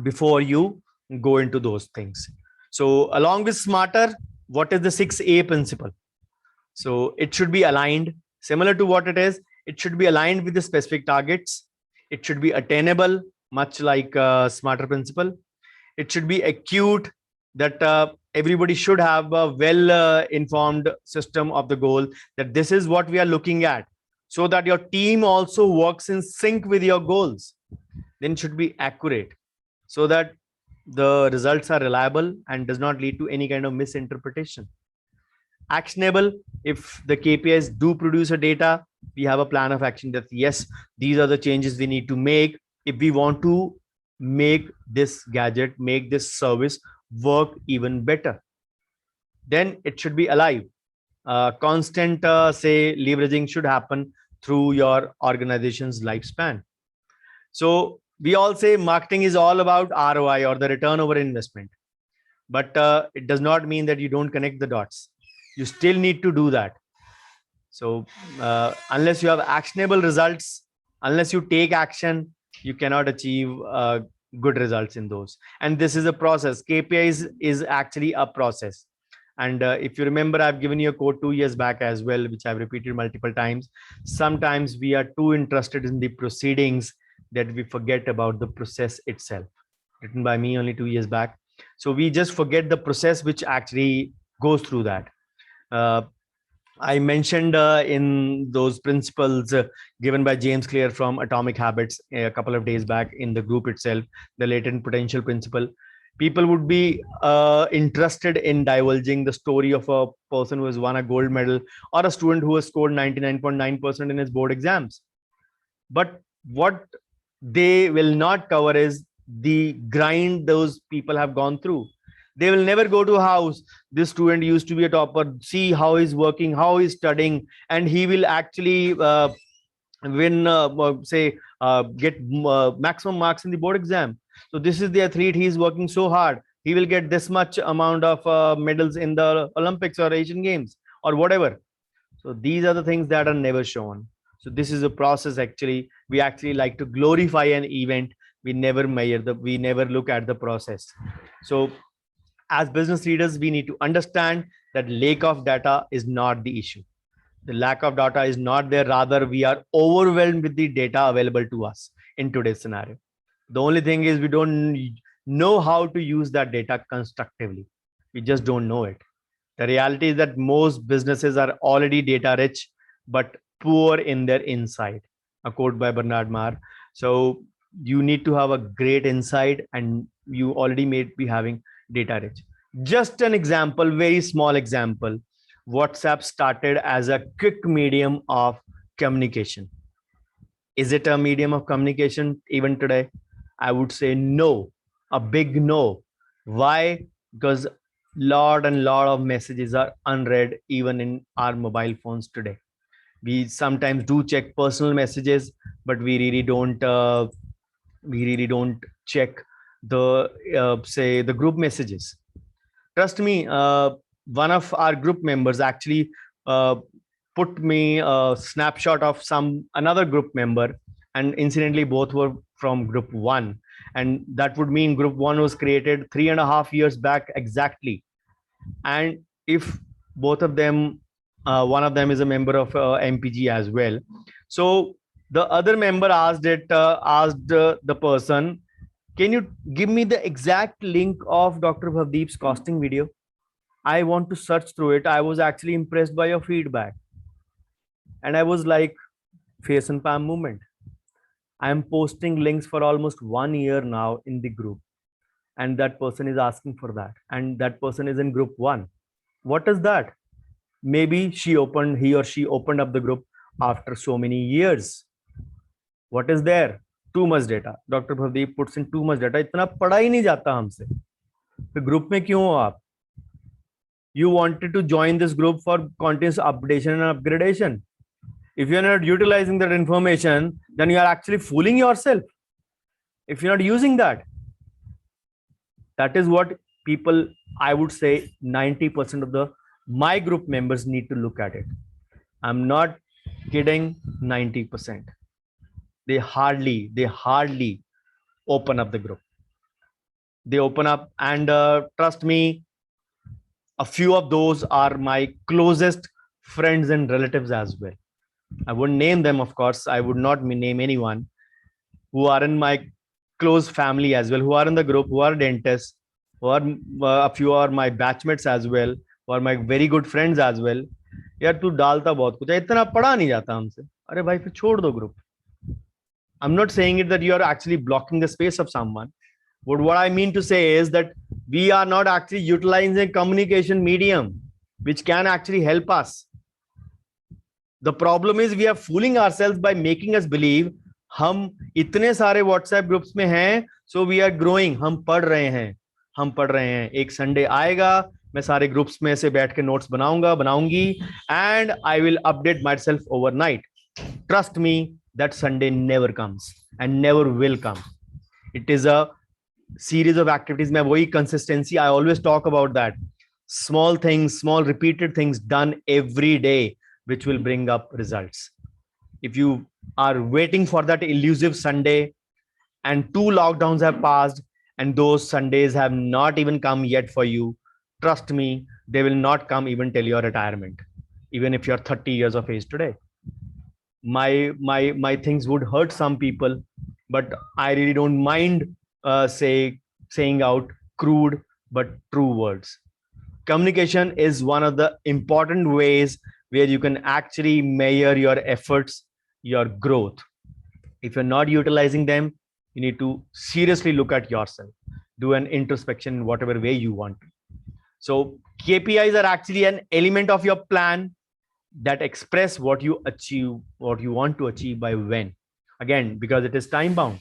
S1: before you go into those things. So along with smarter, what is the 6A principle? So it should be aligned, similar to what it is. It should be aligned with the specific targets. It should be attainable, much like smarter principle. It should be acute, that everybody should have a well informed system of the goal, that this is what we are looking at, so that your team also works in sync with your goals. Then it should be accurate, so that the results are reliable and does not lead to any kind of misinterpretation. Actionable, if the KPIs do produce a data, we have a plan of action that yes, these are the changes we need to make if we want to make this gadget, make this service work even better. Then it should be alive. Constant, say, leveraging should happen through your organization's lifespan. So we all say marketing is all about ROI, or the return over investment. But it does not mean that you don't connect the dots. You still need to do that. So unless you have actionable results, unless you take action, you cannot achieve good results in those. And this is a process. KPIs is actually a process. And if you remember, I've given you a quote 2 years back as well, which I've repeated multiple times. Sometimes we are too interested in the proceedings that we forget about the process itself. Written by me only 2 years back. So we just forget the process which actually goes through that. I mentioned in those principles given by James Clear from Atomic Habits a couple of days back in the group itself, the latent potential principle. People would be interested in divulging the story of a person who has won a gold medal, or a student who has scored 99.9% in his board exams. But what they will not cover is the grind those people have gone through. They will never go to a house. This student used to be a topper. See how he's working, how he's studying, and he will actually win, get maximum marks in the board exam. So this is the athlete. He's working so hard. He will get this much amount of medals in the Olympics or Asian Games or whatever. So these are the things that are never shown. So this is a process. Actually, we actually like to glorify an event. We never we never look at the process. So as business leaders, we need to understand that lack of data is not the issue. The lack of data is not there. Rather, we are overwhelmed with the data available to us in today's scenario. The only thing is we don't know how to use that data constructively. We just don't know it. The reality is that most businesses are already data rich, but poor in their insight. A quote by Bernard Marr. So you need to have a great insight, and you already may be having data rich. Just an example, very small example. WhatsApp started as a quick medium of communication. Is it a medium of communication even today? I would say no, a big no. Why? Because lot of messages are unread even in our mobile phones today. We sometimes do check personal messages, but we really don't check the say the group messages. Trust me, one of our group members actually put me a snapshot of another group member, and incidentally both were from group 1, and that would mean group 1 was created 3.5 years back exactly. And if both of them, one of them is a member of MPG as well. So the other member asked the person, can you give me the exact link of Dr. Bhavdeep's costing video? I want to search through it. I was actually impressed by your feedback. And I was like, face and palm movement. I am posting links for almost 1 year now in the group. And that person is asking for that. And that person is in group 1. What is that? Maybe he or she opened up the group after so many years. What is there? Too much data. Dr. Bhavdeep puts in too much data. इतना पढ़ा ही नहीं जाता हमसे. तो group में क्यों हो आप? You wanted to join this group for continuous updation and upgradation. If you're not utilizing that information, then you are actually fooling yourself. If you're not using that, that is what people, I would say 90% of my group members need to look at it. I'm not kidding, 90%. They hardly open up the group. They open up, and trust me, a few of those are my closest friends and relatives as well. I wouldn't name them, of course. I would not name anyone who are in my close family as well, who are in the group, who are dentists, who are a few are my batchmates as well, who are my very good friends as well. यार तू डालता बहुत कुछ है, इतना पढ़ा नहीं जाता हमसे. अरे भाई फिर छोड़ दो group. I'm not saying it that you are actually blocking the space of someone. But what I mean to say is that we are not actually utilizing a communication medium which can actually help us. The problem is we are fooling ourselves by making us believe हम इतने सारे WhatsApp groups में हैं, so we are growing, हम पढ़ रहे हैं। एक संडे आएगा, मैं सारे ग्रुप्स में से बैठ के नोट्स बनाऊंगी, and I will update my self overnight. Trust me, that Sunday never comes and never will come. It is a series of activities. मैं वही consistency, I always talk about that. Small things, small repeated things done every day, which will bring up results. If you are waiting for that elusive Sunday and 2 lockdowns have passed and those Sundays have not even come yet for you, trust me, they will not come even till your retirement, even if you're 30 years of age today. My things would hurt some people, but I really don't mind saying out crude but true words. Communication is one of the important ways where you can actually measure your efforts, your growth. If you're not utilizing them, you need to seriously look at yourself, do an introspection in whatever way you want to. So KPIs are actually an element of your plan that express what you want to achieve by when. Again, because it is time bound.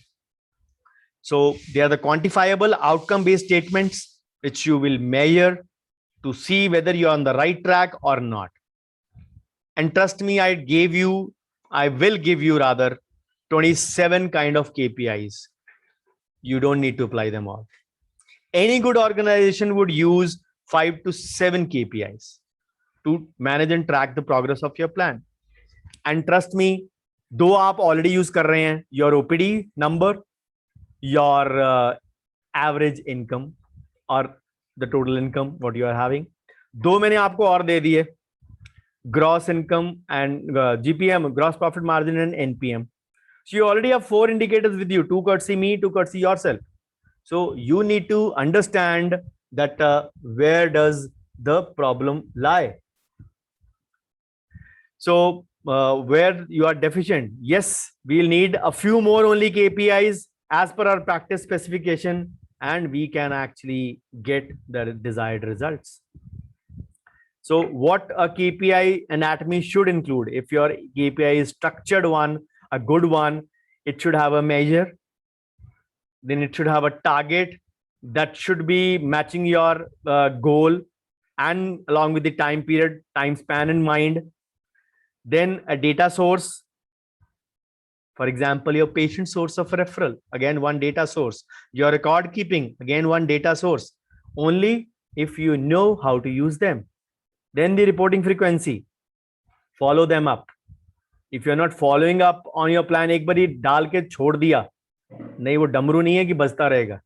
S1: So they are the quantifiable outcome based statements which you will measure to see whether you're on the right track or not. And trust me, I will give you rather 27 kind of KPIs. You don't need to apply them all. Any good organization would use 5 to 7 KPIs to manage and track the progress of your plan. And trust me, दो आप already use कर रहे हैं, your OPD number, your average income or the total income what you are having. दो मैंने आपको और दे दिए, gross income and GPM, gross profit margin, and NPM. So you already have 4 indicators with you, 2 courtesy me, 2 courtesy yourself. So you need to understand that where does the problem lie. So where you are deficient, yes, we'll need a few more only KPIs as per our practice specification, and we can actually get the desired results. So what a KPI anatomy should include, if your KPI is structured one, a good one, it should have a measure, then it should have a target that should be matching your goal and along with the time period, time span in mind. Then a data source, for example, your patient source of referral, again one data source. Your record keeping, again one data source, only if you know how to use them. Then the reporting frequency, follow them up. If you're not following up on your plan, एक बारी डाल के छोड़ दिया, नहीं, वो डमरू नहीं है कि बजता रहेगा.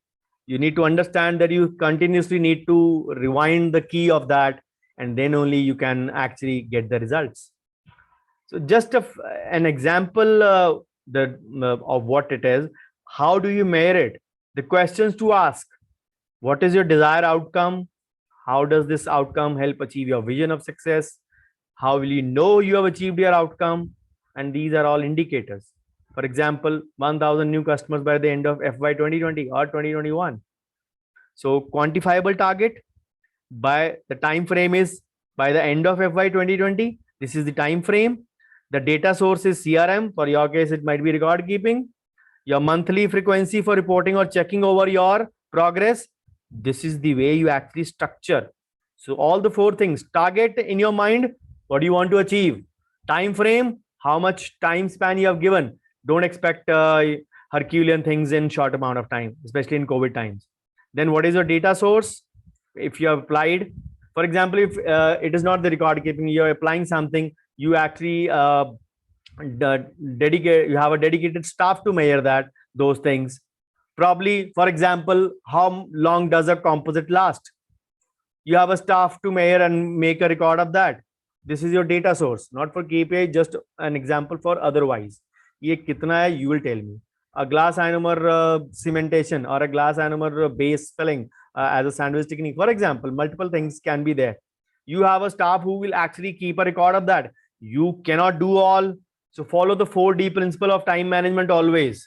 S1: You need to understand that you continuously need to rewind the key of that, and then only you can actually get the results. So just an example of what it is. How do you measure it? The questions to ask: what is your desired outcome? How does this outcome help achieve your vision of success? How will you know you have achieved your outcome? And these are all indicators. For example, 1,000 new customers by the end of FY 2020 or 2021. So quantifiable target by the time frame is by the end of FY 2020. This is the time frame. The data source is CRM. For your case, it might be record keeping. Your monthly frequency for reporting or checking over your progress. This is the way you actually structure. So all the 4 things: target in your mind, what do you want to achieve? Time frame, how much time span you have given. Don't expect Herculean things in short amount of time, especially in COVID times. Then what is your data source? If you have applied, for example, if it is not the record keeping, you're applying something, you actually you have a dedicated staff to measure those things. Probably, for example, how long does a composite last? You have a staff to measure and make a record of that. This is your data source, not for KPI, just an example for otherwise. ये कितना है, you will tell me. A glass ionomer cementation or a glass ionomer base filling as a sandwich technique, for example, multiple things can be there. You have a staff who will actually keep a record of that. You cannot do all. So follow the 4D principle of time management always.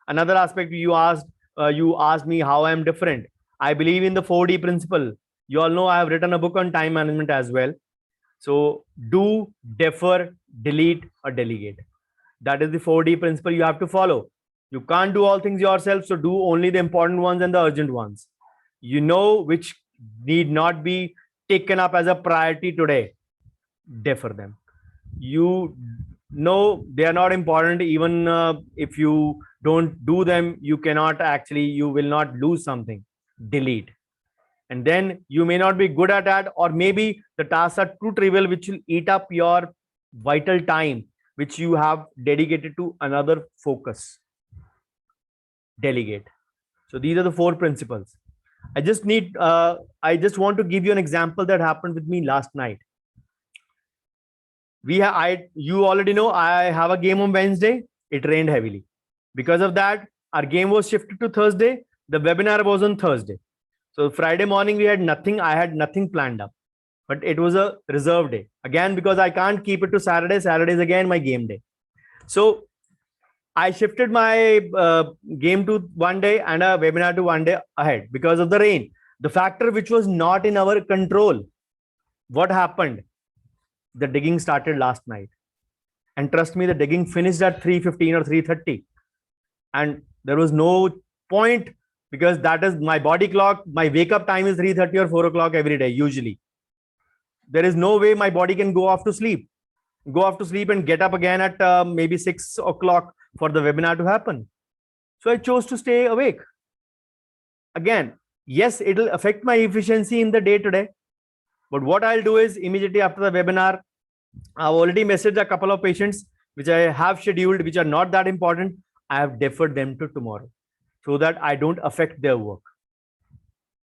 S1: Another aspect you asked me how I am different. I believe in the 4D principle. You all know I have written a book on time management as well. So do, defer, delete, or delegate.
S3: That is the 4D principle you have to follow. You can't do all things yourself, so do only the important ones and the urgent ones. You know which need not be taken up as a priority today. Defer them. You know they are not important. Even if you don't do them, you cannot actually, you will not lose something. Delete. And then you may not be good at that, or maybe the tasks are too trivial, which will eat up your vital time, which you have dedicated to another focus. Delegate. So these are the 4 principles. I just want to give you an example that happened with me last night. You already know I have a game on Wednesday. It rained heavily. Because of that, our game was shifted to Thursday. The webinar was on Thursday. So Friday morning, we had nothing. I had nothing planned up, but it was a reserve day. Again, because I can't keep it to Saturday. Saturday is again my game day. So I shifted my game to one day and a webinar to one day ahead because of the rain. The factor which was not in our control. What happened? The digging started last night. And trust me, the digging finished at 3:15 or 3:30. And there was no point, because that is my body clock. My wake up time is 3:30 or 4 o'clock every day, usually. There is no way my body can go off to sleep and get up again at maybe 6 o'clock for the webinar to happen. So I chose to stay awake. Again, yes, it will affect my efficiency in the day today. But what I'll do is immediately after the webinar, I've already messaged a couple of patients which I have scheduled, which are not that important. I have deferred them to tomorrow so that I don't affect their work.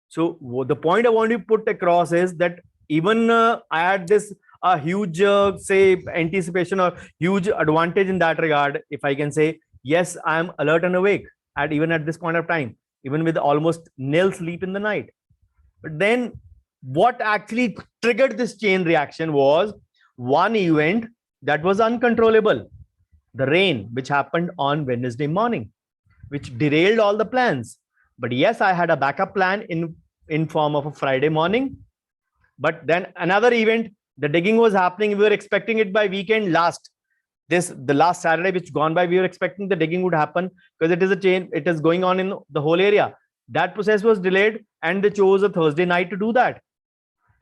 S3: So the point I want to put across is that even I had this a huge say anticipation or huge advantage in that regard. If I can say, yes, I am alert and awake even at this point of time, even with almost nil sleep in the night. But then what actually triggered this chain reaction was one event that was uncontrollable. The rain, which happened on Wednesday morning, which derailed all the plans. But yes, I had a backup plan in form of a Friday morning. But then another event, the digging was happening. We were expecting it by weekend the last Saturday, which gone by, we were expecting the digging would happen because it is a chain. It is going on in the whole area. That process was delayed and they chose a Thursday night to do that.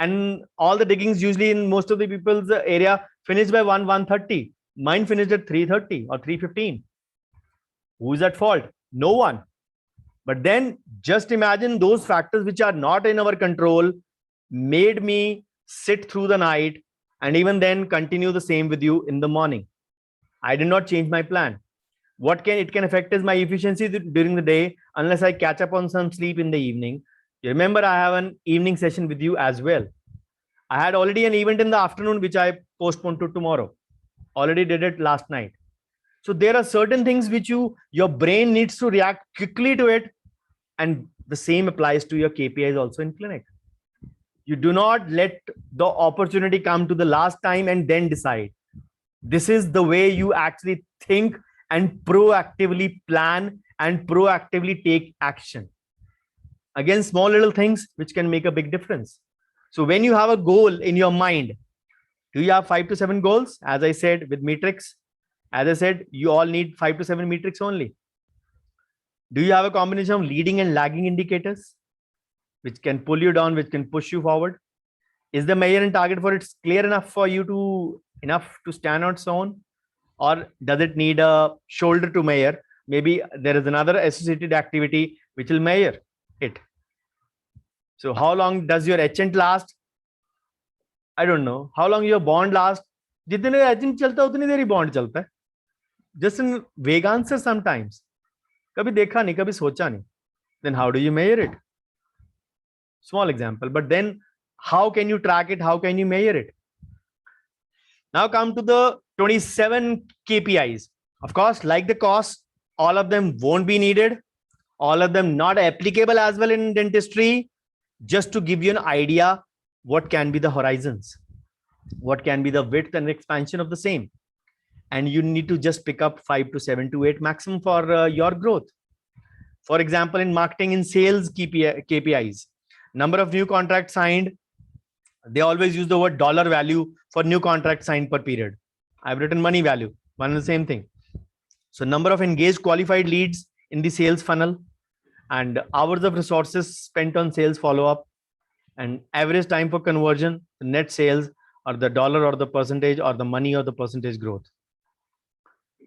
S3: And all the diggings usually in most of the people's area finished by 1:30. Mine finished at 3:30 or 3:15. Who's at fault? No one. But then just imagine those factors which are not in our control made me sit through the night and even then continue the same with you in the morning. I did not change my plan. What it can affect is my efficiency during the day unless I catch up on some sleep in the evening. You remember, I have an evening session with you as well. I had already an event in the afternoon which I postponed to tomorrow. Already did it last night. So there are certain things which your brain needs to react quickly to it, and the same applies to your KPIs also in clinic. You do not let the opportunity come to the last time and then decide. This is the way you actually think and proactively plan and proactively take action. Again, small little things which can make a big difference. So when you have a goal in your mind, do you have 5 to 7 goals? As I said, with metrics, as I said, you all need 5 to 7 metrics only. Do you have a combination of leading and lagging indicators, which can pull you down, which can push you forward? Is the measure and target for it clear enough for you to stand on its own? Or does it need a shoulder to measure? Maybe there is another associated activity which will measure it. So how long does your agent last? I don't know. How long your bond last? जितने देर agent चलता है उतनी देर ही bond चलता है. Just a vague answer sometimes. कभी देखा नहीं, कभी सोचा नहीं. Then how do you measure it? Small example, but then how can you track it? How can you measure it? Now come to the 27 KPIs. Of course, like the cost, all of them won't be needed. All of them not applicable as well in dentistry. Just to give you an idea, what can be the horizons? What can be the width and expansion of the same? And you need to just pick up 5 to 7 to 8 maximum for your growth. For example, in marketing and sales KPIs, number of new contracts signed, they always use the word dollar value for new contract signed per period. I've written money value. one and the same thing. So number of engaged qualified leads in the sales funnel, and hours of resources spent on sales follow-up, and average time for conversion, the net sales, or the dollar or the percentage or the money or the percentage growth.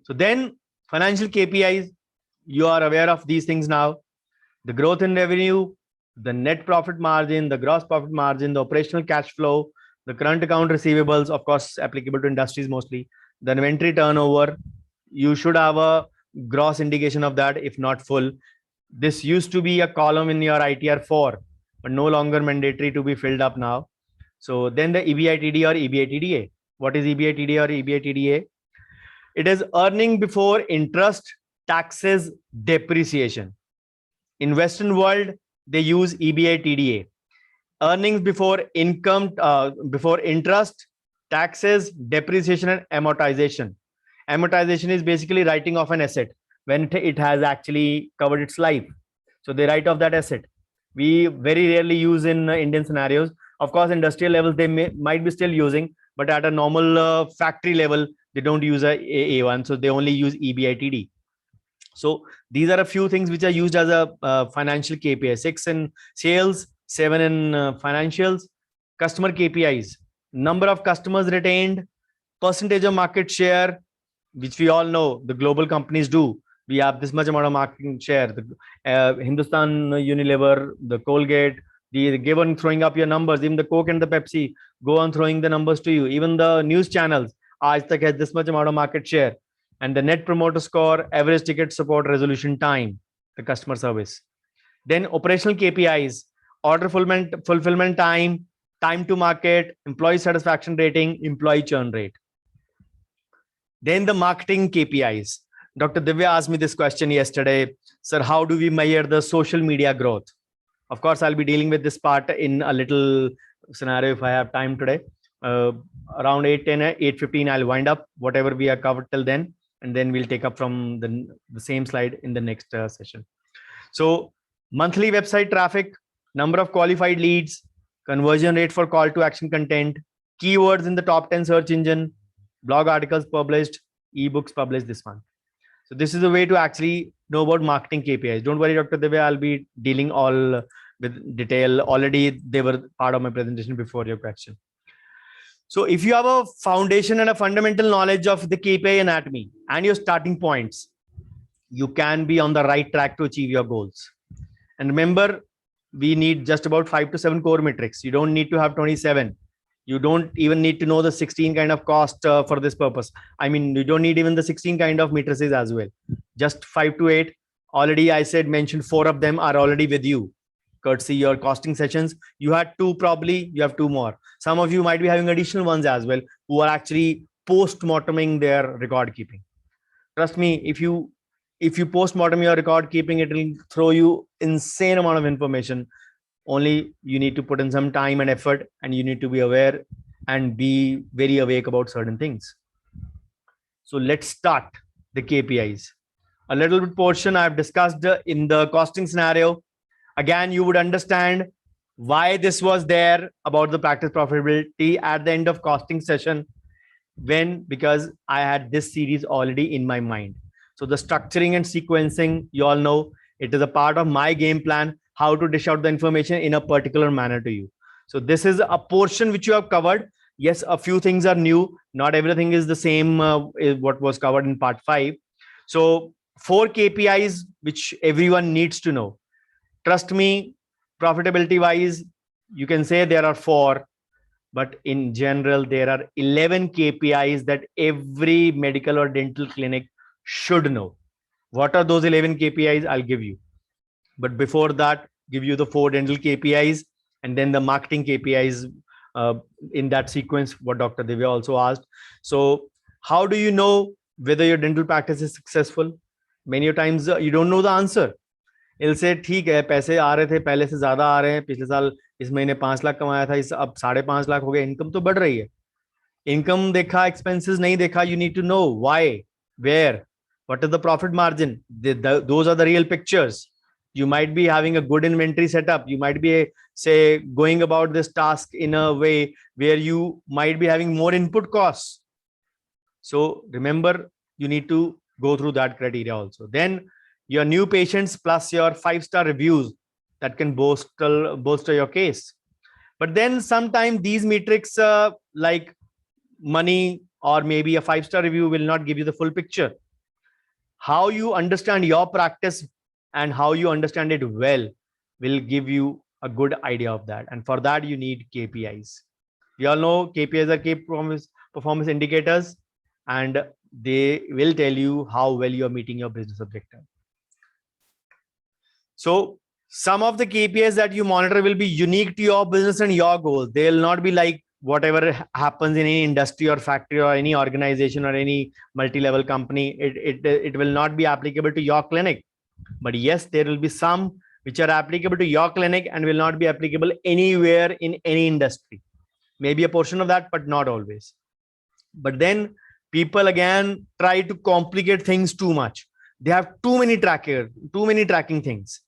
S3: So then financial KPIs, you are aware of these things now. The growth in revenue, the net profit margin, the gross profit margin, the operational cash flow, the current account receivables, of course, applicable to industries mostly, the inventory turnover. You should have a gross indication of that, if not full. This used to be a column in your ITR 4, but no longer mandatory to be filled up now. So then the EBITDA or EBITDA. What is EBITDA or EBITDA? It is earning before interest, taxes, depreciation. In Western world, they use EBITDA. Earnings before income, before interest, taxes, depreciation, and amortization. Amortization is basically writing off an asset when it has actually covered its life. So they write off that asset. We very rarely use in Indian scenarios. Of course, industrial levels, they might be still using, but at a normal factory level, they don't use A1. So they only use EBITDA. So these are a few things which are used as a financial KPI. 6 in sales, 7 in financials. Customer KPIs, number of customers retained, percentage of market share, which we all know the global companies do. We have this much amount of market share. The Hindustan Unilever, the Colgate, they give on throwing up your numbers. Even the Coke and the Pepsi go on throwing the numbers to you. Even the news channels, Aaj Tak has this much amount of market share. And the net promoter score, average ticket support resolution time, the customer service. Then operational KPIs, order fulfillment time, time to market, employee satisfaction rating, employee churn rate. Then the marketing KPIs. Dr. Divya asked me this question yesterday. Sir, how do we measure the social media growth? Of course, I'll be dealing with this part in a little scenario if I have time today. Around 8:10, 8:15, I'll wind up whatever we have covered till then. And then we'll take up from the same slide in the next session. So monthly website traffic, number of qualified leads, conversion rate for call to action content, keywords in the top 10 search engine, blog articles published, ebooks published this month. So this is a way to actually know about marketing KPIs. Don't worry, Dr. Divya, I'll be dealing all with detail. Already they were part of my presentation before your question. So if you have a foundation and a fundamental knowledge of the KPI anatomy and your starting points, you can be on the right track to achieve your goals. And remember, we need just about 5 to 7 core metrics. You don't need to have 27. You don't even need to know the 16 kind of cost for this purpose. I mean, you don't need even the 16 kind of matrices as well. Just 5 to 8. Already I said, mentioned 4 of them are already with you. Courtesy your costing sessions. You had 2 probably, you have 2 more. Some of you might be having additional ones as well who are actually post-morteming their record keeping. Trust me, if you post-mortem your record keeping, it will throw you insane amount of information. Only you need to put in some time and effort, and you need to be aware and be very awake about certain things. So let's start the KPIs. A little bit portion I've discussed in the costing scenario. Again, you would understand why this was there about the practice profitability at the end of costing session. Because I had this series already in my mind. So the structuring and sequencing, you all know, it is a part of my game plan, how to dish out the information in a particular manner to you. So this is a portion which you have covered. Yes, a few things are new. Not everything is the same is what was covered in part 5. So 4 KPIs which everyone needs to know. Trust me, profitability wise, you can say there are 4, but in general, there are 11 KPIs that every medical or dental clinic should know. What are those 11 KPIs? I'll give you. But before that, give you the 4 dental KPIs and then the marketing KPIs in that sequence, what Dr. Divya also asked. So how do you know whether your dental practice is successful? Many times you don't know the answer. It'll say, ठीक है, पैसे आ रहे थे, पहले से ज़्यादा आ रहे हैं, पिछले साल इस महीने 5 लाख कमाया था, इस अब 5.5 लाख हो गया, इनकम तो बढ़ रही है. Income देखा, expenses नहीं देखा. You need to know why, where, what is the profit margin. Those are the real pictures. You might be having a good inventory setup. You might be, say, going about this task in a way where you might be having more input costs. So remember, you need to go through that criteria also. Then your new patients plus your 5-star reviews that can bolster your case. But then sometimes these metrics like money or maybe a 5-star review will not give you the full picture. How you understand your practice and how you understand it well will give you a good idea of that. And for that, you need KPIs. We all know KPIs are key performance indicators, and they will tell you how well you are meeting your business objective. So some of the KPIs that you monitor will be unique to your business and your goals. They will not be like whatever happens in any industry or factory or any organization or any multi-level company. It will not be applicable to your clinic. But yes, there will be some which are applicable to your clinic and will not be applicable anywhere in any industry. Maybe a portion of that, but not always. But then people again try to complicate things too much. They have too many tracking things.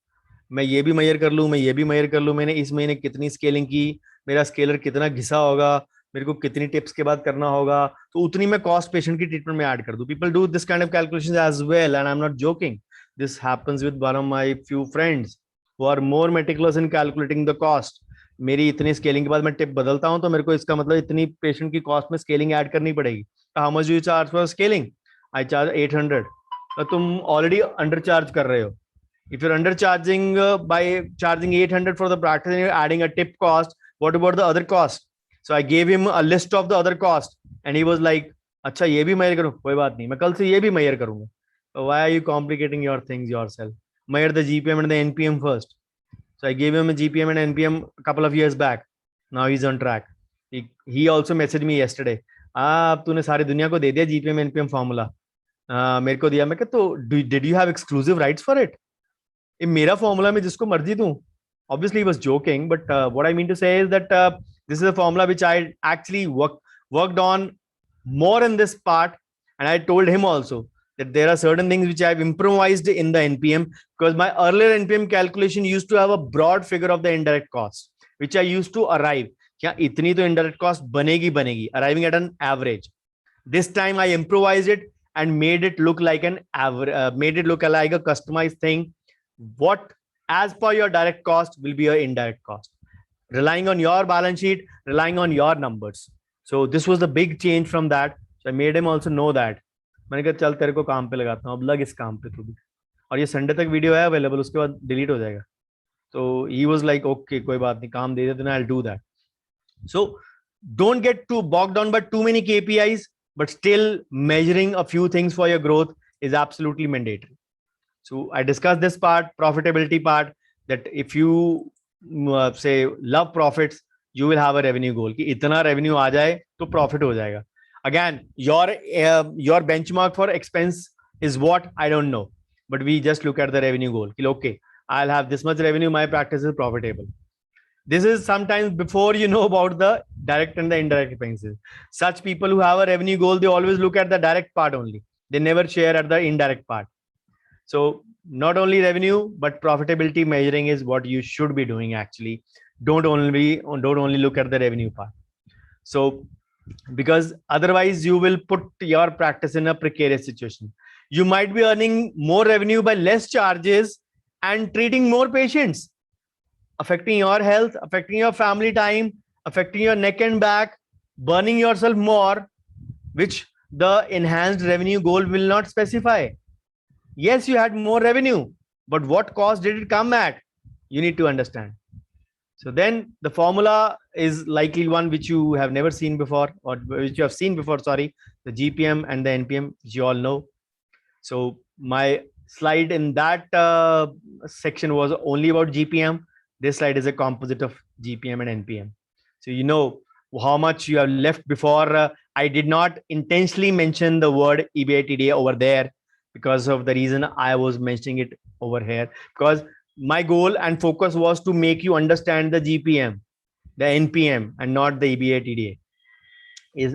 S3: मैं ये भी major कर लूं, मैं ये भी major कर लूं, मैंने इस महीने कितनी स्केलिंग की, मेरा स्केलर कितना घिसा होगा, मेरे को कितनी टिप्स के बाद करना होगा, तो उतनी मैं कॉस्ट पेशेंट की ट्रीटमेंट में ऐड कर दूं. People do this kind of calculations as well, and I'm not joking. This happens with one of my few friends who are more meticulous in calculating the cost. मेरी इतनी scaling के बाद मैं tip बदलता हूं तो मेरे को इसका मतलब इतनी पेशेंट की कॉस्ट में स्केलिंग ऐड करनी पड़ेगी. How much do you charge for scaling? I charge 800. तो तुम ऑलरेडी अंडर चार्ज कर रहे हो. If you're undercharging by charging 800 for the practice and you're adding a tip cost, what about the other cost? So I gave him a list of the other cost and he was like, अच्छा ये भी major करूं, कोई बात नहीं, मैं कल से ये भी मेजर करूंगा. So why are you complicating your things yourself? Measure the GPM and the NPM first. So I gave him a GPM and NPM a couple of years back. Now he's on track. He also messaged me yesterday. अब तूने सारी दुनिया को दे दिया GPM NPM formula. मेरे को दिया. मैं कहता तो did you have exclusive rights for it? मेरा फॉर्मूला में जिसको मर्जी दूं. Obviously he was joking, but what I mean to say is that this is a formula which I actually worked on more in this part, and I told him also that there are certain things which I've improvised in the NPM, because my earlier NPM calculation used to have a broad figure of the indirect cost which I used to arrive. क्या इतनी तो indirect cost बनेगी, arriving at an average. This time I improvised it and made it look like an average, made it look like a customized thing. What as per your direct cost will be your indirect cost, relying on your balance sheet, relying on your numbers. So this was the big change from that. So I made him also know that. मैंने कहा चल तेरे को काम पे लगाता हूँ, अब लग इस काम पे तू भी. और ये संडे तक वीडियो है अवेलेबल, उसके बाद डिलीट हो जाएगा. So he was like, okay, कोई बात नहीं, काम दे दे तो I'll do that. So don't get too bogged down by too many KPIs, but still measuring a few things for your growth is absolutely mandatory. So I discussed this part, profitability part, that if you say love profits, you will have a revenue goal. कि इतना revenue आ जाए तो profit हो जाएगा. Again, your benchmark for expense is what? I don't know. But we just look at the revenue goal. Okay, I'll have this much revenue, my practice is profitable. This is sometimes before you know about the direct and the indirect expenses. Such people who have a revenue goal, they always look at the direct part only. They never share at the indirect part. So not only revenue, but profitability measuring is what you should be doing actually. Don't only look at the revenue part. So because otherwise you will put your practice in a precarious situation. You might be earning more revenue by less charges and treating more patients, affecting your health, affecting your family time, affecting your neck and back, burning yourself more, which the enhanced revenue goal will not specify. Yes, you had more revenue, but what cost did it come at? You need to understand. So then the formula is likely one which you have never seen before, or which you have seen before, sorry, the GPM and the NPM, which you all know. So my slide in that section was only about GPM. This slide is a composite of GPM and NPM. So you know how much you have left before. I did not intentionally mention the word EBITDA over there because of the reason I was mentioning it over here, because my goal and focus was to make you understand the GPM, the NPM, and not the EBITDA.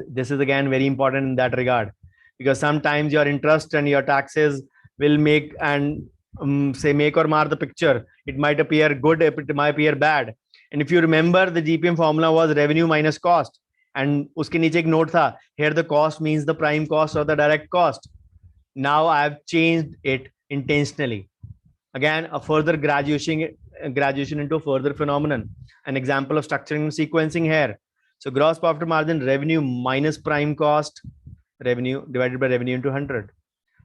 S3: This is again very important in that regard, because sometimes your interest and your taxes will make and say make or mar the picture. It might appear good, it might appear bad. And if you remember, the GPM formula was revenue minus cost, and uske niche ek note tha, here the cost means the prime cost or the direct cost. Now I have changed it intentionally. Again, a further graduation into a further phenomenon. An example of structuring and sequencing here. So gross profit margin, revenue minus prime cost, revenue divided by revenue into 100.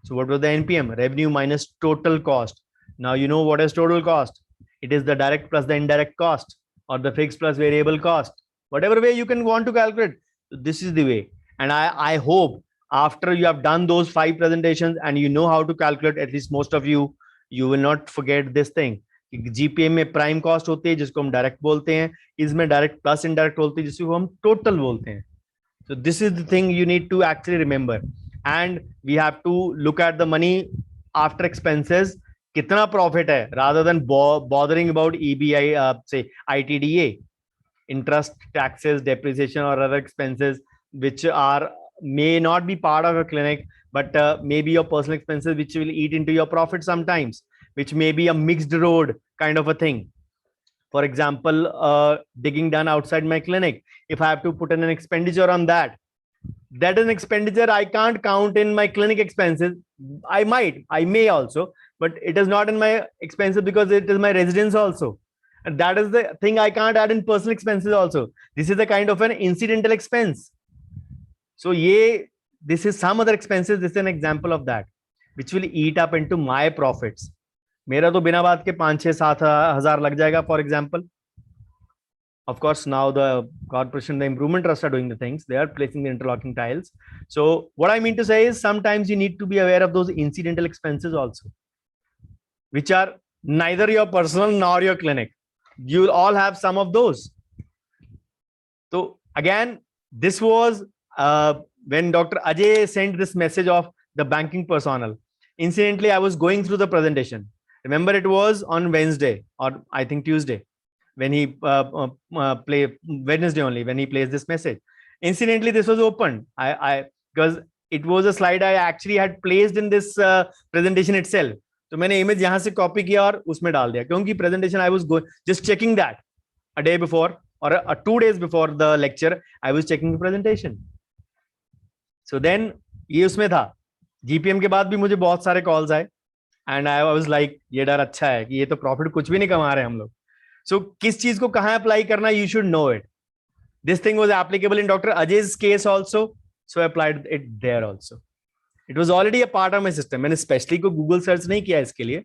S3: So what was the NPM? Revenue minus total cost. Now you know what is total cost. It is the direct plus the indirect cost, or the fixed plus variable cost. Whatever way you can want to calculate, this is the way. And I hope after you have done those 5 presentations and you know how to calculate, at least most of you will not forget this thing. GPM में prime cost होती है जिसको हम direct बोलते हैं, इसमें direct plus indirect होती है जिसको हम टोटल बोलते हैं. So this is the thing you need to actually remember. And we have to look at the money after expenses, kitna profit hai, rather than bothering about EBI, say ITDA, interest, taxes, depreciation, or other expenses which are may not be part of a clinic, but maybe your personal expenses which will eat into your profit sometimes, which may be a mixed road kind of a thing. For example, digging done outside my clinic, if I have to put in an expenditure on that, that is an expenditure I can't count in my clinic expenses. I may also, but it is not in my expenses because it is my residence also. And that is the thing I can't add in personal expenses also. This is a kind of an incidental expense. So this is some other expenses. This is an example of that, which will eat up into my profits. मेरा तो बिना बात के 5-6-7 हजार लग जाएगा, for example. Of course, now the corporation, the improvement trust are doing the things. They are placing the interlocking tiles. So what I mean to say is sometimes you need to be aware of those incidental expenses also, which are neither your personal nor your clinic. You will all have some of those. So again, this was when Dr. Ajay sent this message of the banking personnel. Incidentally, I was going through the presentation. Remember, it was on Wednesday or I think Tuesday when he Wednesday only when he plays this message. Incidentally, this was opened. Because it was a slide I actually had placed in this presentation itself. तो मैंने image यहाँ से copy किया और उसमें डाल दिया क्योंकि presentation I was just checking that a day before or 2 days before the lecture I was checking the presentation. So then ये उसमें था. GPM के बाद भी मुझे बहुत सारे calls आए and I was like ये डर अच्छा है कि ये तो profit कुछ भी नहीं कमा रहे हम लोग. So किस चीज को कहाँ apply करना, you should know it. This thing was applicable in Dr. Ajay's case also, so I applied it there also. It was already a part of my system. मैंने specially को Google search नहीं किया इसके लिए.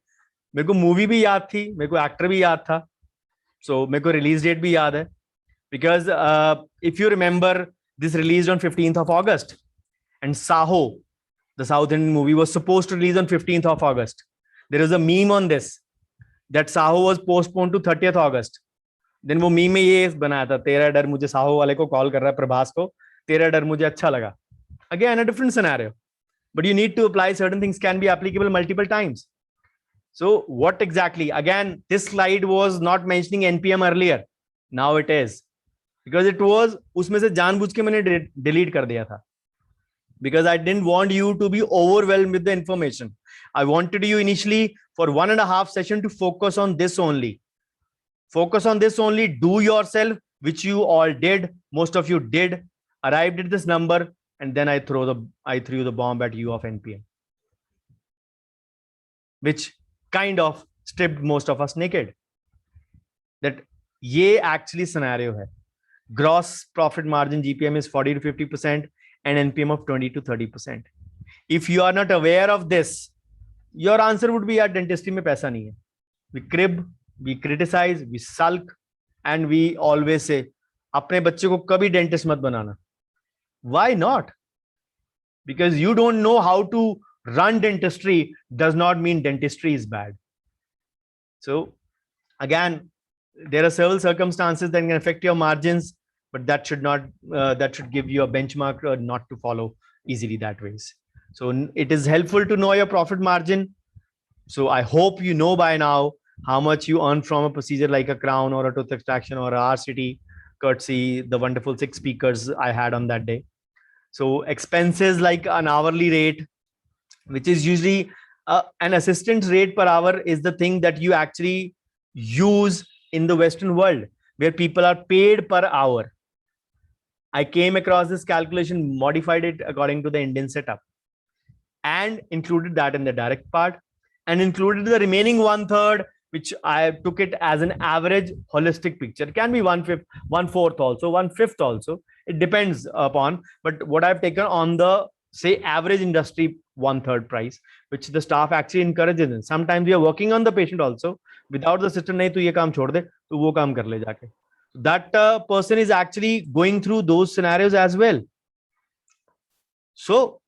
S3: मेरे को movie भी याद थी, मेरे को actor भी याद था, so मेरे को release date भी याद है. Because if you remember, this released on 15th of August, and Saho, the South Indian movie, was supposed to release on 15th of August. There is a meme on this that Saho was postponed to 30th August. Then वो meme में ये बनाया था, तेरा डर मुझे साहो वाले को कॉल कर रहा है प्रभास को, तेरा डर मुझे अच्छा लगा. Again, a different scenario, but you need to apply certain things can be applicable multiple times. So what exactly? Again, this slide was not mentioning NPM earlier. Now it is because it was उसमें से जानबूझ के मैंने delete कर दिया था. Because I didn't want you to be overwhelmed with the information. I wanted you initially for 1.5 sessions to focus on this only. Focus on this only, do yourself, which you all did. Most of you did, arrived at this number, and then I threw the bomb at you of NPM, which kind of stripped most of us naked. That ye actually scenario hai. Gross profit margin GPM is 40 to 50% and NPM of 20 to 30%. If you are not aware of this, your answer would be, dentistry mein paisa nahi hai. We crib, we criticize, we sulk, and we always say, अपने बच्चे को कभी dentist मत बनाना. Why not? Because you don't know how to run dentistry does not mean dentistry is bad. So again, there are several circumstances that can affect your margins, but that should not that should give you a benchmark not to follow easily that ways. So it is helpful to know your profit margin. So I hope you know by now how much you earn from a procedure like a crown or a tooth extraction or a RCT, courtesy the wonderful 6 speakers I had on that day. So expenses like an hourly rate, which is usually an assistant's rate per hour, is the thing that you actually use in the Western world, where people are paid per hour. I came across this calculation, modified it according to the Indian setup. and included that in the direct part, and included the remaining 1/3, which I took it as an average holistic picture. It can be 1/5, 1/4 also, 1/5 also. It depends upon, but what I've taken on the say average industry 1/3 price, which the staff actually encourages. And sometimes we are working on the patient also without the system. नहीं तो ये काम छोड़ दे, तो वो काम कर ले जाके. That person is actually going through those scenarios as well. So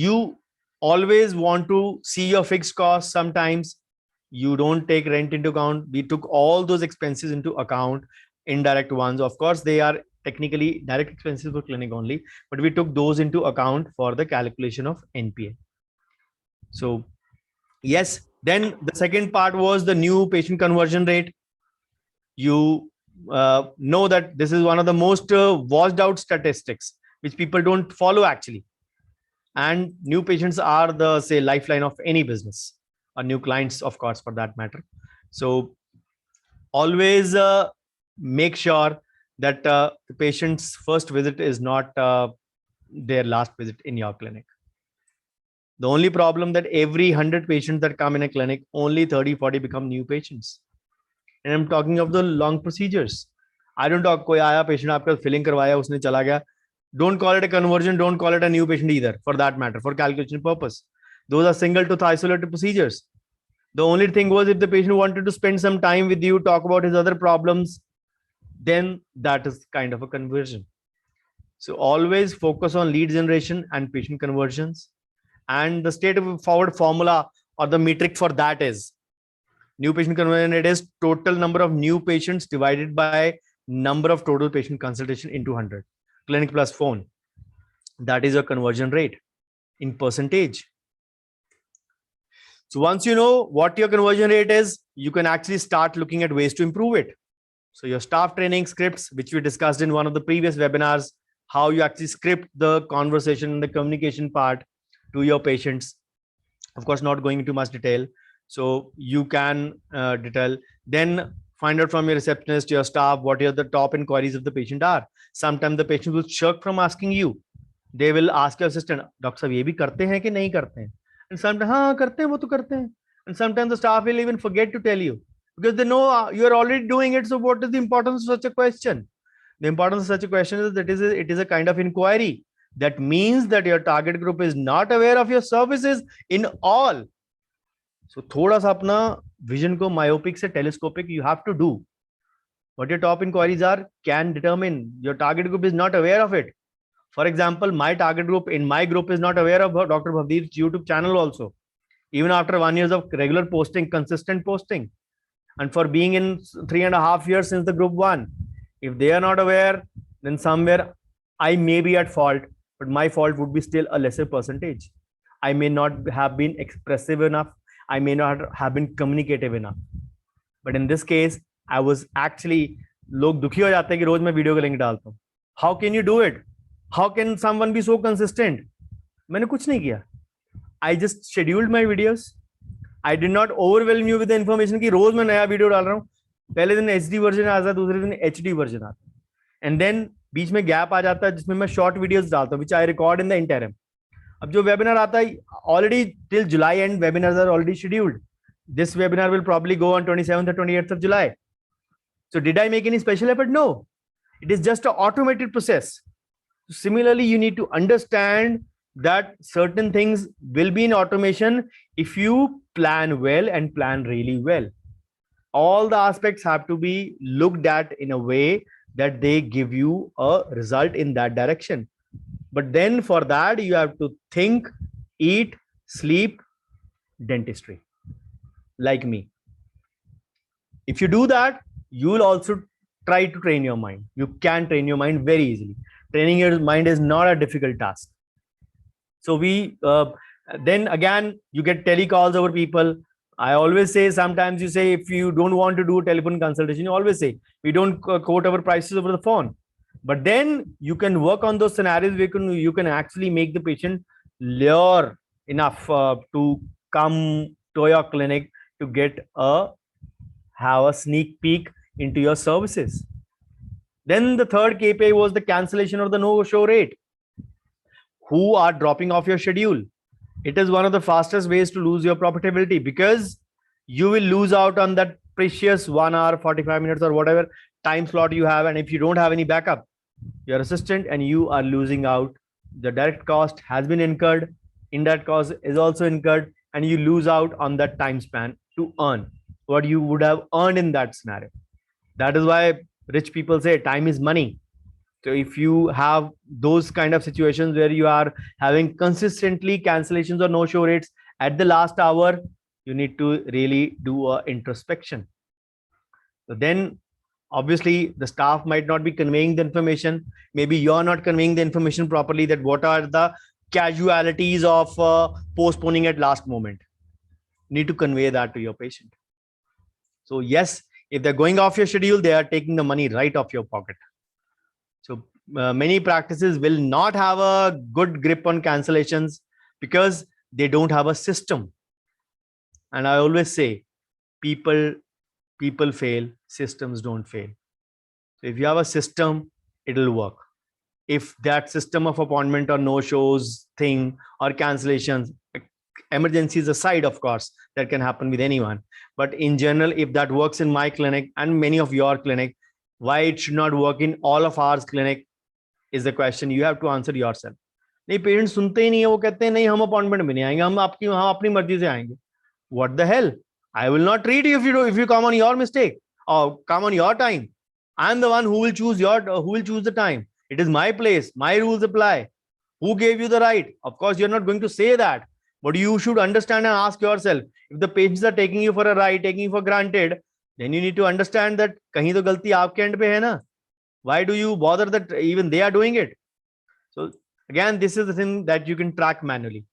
S3: you always want to see your fixed costs. Sometimes you don't take rent into account. We took all those expenses into account, indirect ones. Of course, they are technically direct expenses for clinic only, but we took those into account for the calculation of NPA. So yes, then the second part was the new patient conversion rate. You know that this is one of the most washed out statistics, which people don't follow actually. And new patients are the say lifeline of any business, or new clients, of course, for that matter. So always make sure that the patient's first visit is not their last visit in your clinic. The only problem that every 100 patients that come in a clinic, only 30-40 become new patients. And I'm talking of the long procedures. I don't talk कोई आया patient आपका filling करवाया उसने चला गया. Don't call it a conversion. Don't call it a new patient either, for that matter, for calculation purpose. Those are single tooth isolated procedures. The only thing was if the patient wanted to spend some time with you, talk about his other problems, then that is kind of a conversion. So always focus on lead generation and patient conversions. And the straightforward formula or the metric for that is new patient conversion rate is total number of new patients divided by number of total patient consultation into 100. Clinic plus phone. That is your conversion rate in percentage. So once you know what your conversion rate is, you can actually start looking at ways to improve it. So your staff training scripts, which we discussed in one of the previous webinars, how you actually script the conversation and the communication part to your patients. Of course, not going into much detail. So you can detail. Then find out from your receptionist, your staff, what are the top inquiries of the patient are. Sometimes the patient will shirk from asking you. They will ask your assistant, Doctor साहब ये भी करते हैं कि नहीं करते हैं? And sometimes हाँ करते हैं, वो तो करते हैं. And sometimes the staff will even forget to tell you because they know you are already doing it. So what is the importance of such a question? The importance of such a question is that it is a kind of inquiry. That means that your target group is not aware of your services in all. So थोड़ा सा अपना vision को myopic से telescopic you have to do. What your top inquiries are can determine your target group is not aware of it. For example, my target group in my group is not aware of Dr. Bhavdeep's YouTube channel also. Even after 1 year of regular posting, consistent posting. And for being in 3.5 years since the group 1. If they are not aware, then somewhere I may be at fault, but my fault would be still a lesser percentage. I may not have been expressive enough. I may not have been communicative enough. But in this case, I was actually लोग दुखी हो जाते हैं कि रोज मैं video का link डालता हूँ. How can you do it? How can someone be so consistent? मैंने कुछ नहीं किया. I just scheduled my videos. I did not overwhelm you with the information कि रोज मैं नया वीडियो डाल रहा हूँ. पहले दिन HD वर्जन आता है, दूसरे दिन HD वर्जन आता है. And then बीच में गैप आ जाता है जिसमें मैं शॉर्ट वीडियोस डालता हूँ, which I record in the interim. अब जो वेबिनार आता है, already till July end webinars are already scheduled. This webinar will probably go on 27th or 28th of July. So did I make any special effort? No. It is just an automated process. Similarly, you need to understand that certain things will be in automation if you plan well and plan really well. All the aspects have to be looked at in a way that they give you a result in that direction. But then for that, you have to think, eat, sleep, dentistry, like me. If you do that, you will also try to train your mind. You can train your mind very easily. Training your mind is not a difficult task. So we, then again, you get telecalls over people. I always say, sometimes you say, if you don't want to do telephone consultation, you always say, we don't quote our prices over the phone. But then you can work on those scenarios where you can actually make the patient lure enough to come to your clinic to have a sneak peek into your services. Then the third KPI was the cancellation or the no-show rate. Who are dropping off your schedule? It is one of the fastest ways to lose your profitability, because you will lose out on that precious 1 hour, 45 minutes, or whatever time slot you have. And if you don't have any backup, your assistant and you are losing out. The direct cost has been incurred, indirect cost is also incurred, and you lose out on that time span to earn what you would have earned in that scenario. That is why rich people say time is money. So if you have those kind of situations where you are having consistently cancellations or no show rates at the last hour, you need to really do a introspection. So then obviously the staff might not be conveying the information. Maybe you're not conveying the information properly, that what are the casualties of postponing at last moment. Need to convey that to your patient. So yes, if they're going off your schedule, they are taking the money right off your pocket. So many practices will not have a good grip on cancellations because they don't have a system. And I always say, people fail, systems don't fail. So if you have a system, it'll work. If that system of appointment or no shows thing or cancellations, emergencies aside, of course, that can happen with anyone. But in general, if that works in my clinic and many of your clinic, why it should not work in all of ours clinic is the question you have to answer yourself. नहीं, parent सुनते ही नहीं है, वो कहते हैं नहीं हम appointment में नहीं आएंगे, हम अपनी मर्जी से आएंगे. What the hell? I will not treat you if you come on your mistake or come on your time. I'm the one who will choose the time. It is my place, my rules apply. Who gave you the right? Of course, you're not going to say that, but you should understand and ask yourself, if the patients are taking you for a ride, taking you for granted, then you need to understand that kahin to galti aapke end pe hai na. Why do you bother that even they are doing it? So again, this is the thing that you can track manually.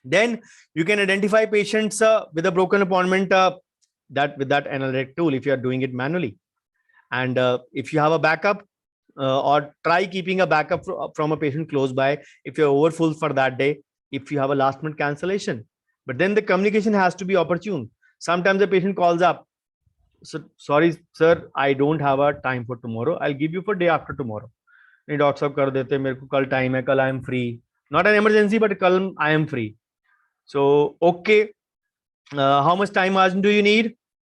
S3: Then you can identify patients with a broken appointment with that analytic tool if you are doing it manually. And if you have a backup or try keeping a backup from a patient close by if you're overfull for that day, if you have a last minute cancellation. But then the communication has to be opportune. Sometimes the patient calls up. So sorry, sir, I don't have a time for tomorrow. I'll give you for day after tomorrow. नहीं doctor साहब कर देते, मेरे को कल time है, कल I am free, not an emergency but कल I am free. So okay, how much time आज डू यू नीड?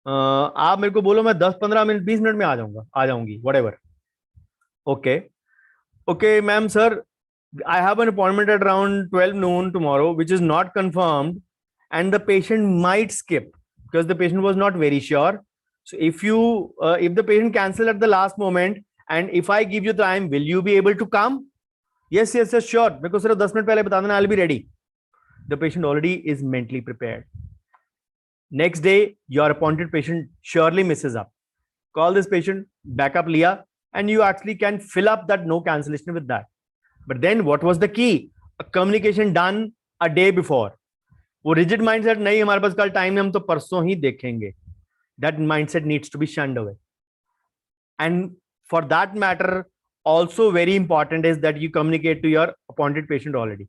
S3: आप मेरे को बोलो, मैं 10-15 मिनट 20 मिनट में आ जाऊंगी whatever. Okay okay ma'am, sir I have an appointment at around 12 noon tomorrow, which is not confirmed, and the patient might skip because the patient was not very sure. So if the patient cancel at the last moment, and if I give you time, will you be able to come? Yes, sure. Because sir, 10 minutes pehle bata dena, I'll be ready. The patient already is mentally prepared. Next day, your appointed patient surely messes up. Call this patient, backup liya, and you actually can fill up that no cancellation with that. But then what was the key? A communication done a day before. वो rigid mindset नहीं, हमारे पास कल time है, हम तो परसों ही देखेंगे. That mindset needs to be shunned away. And for that matter, also very important is that you communicate to your appointed patient already.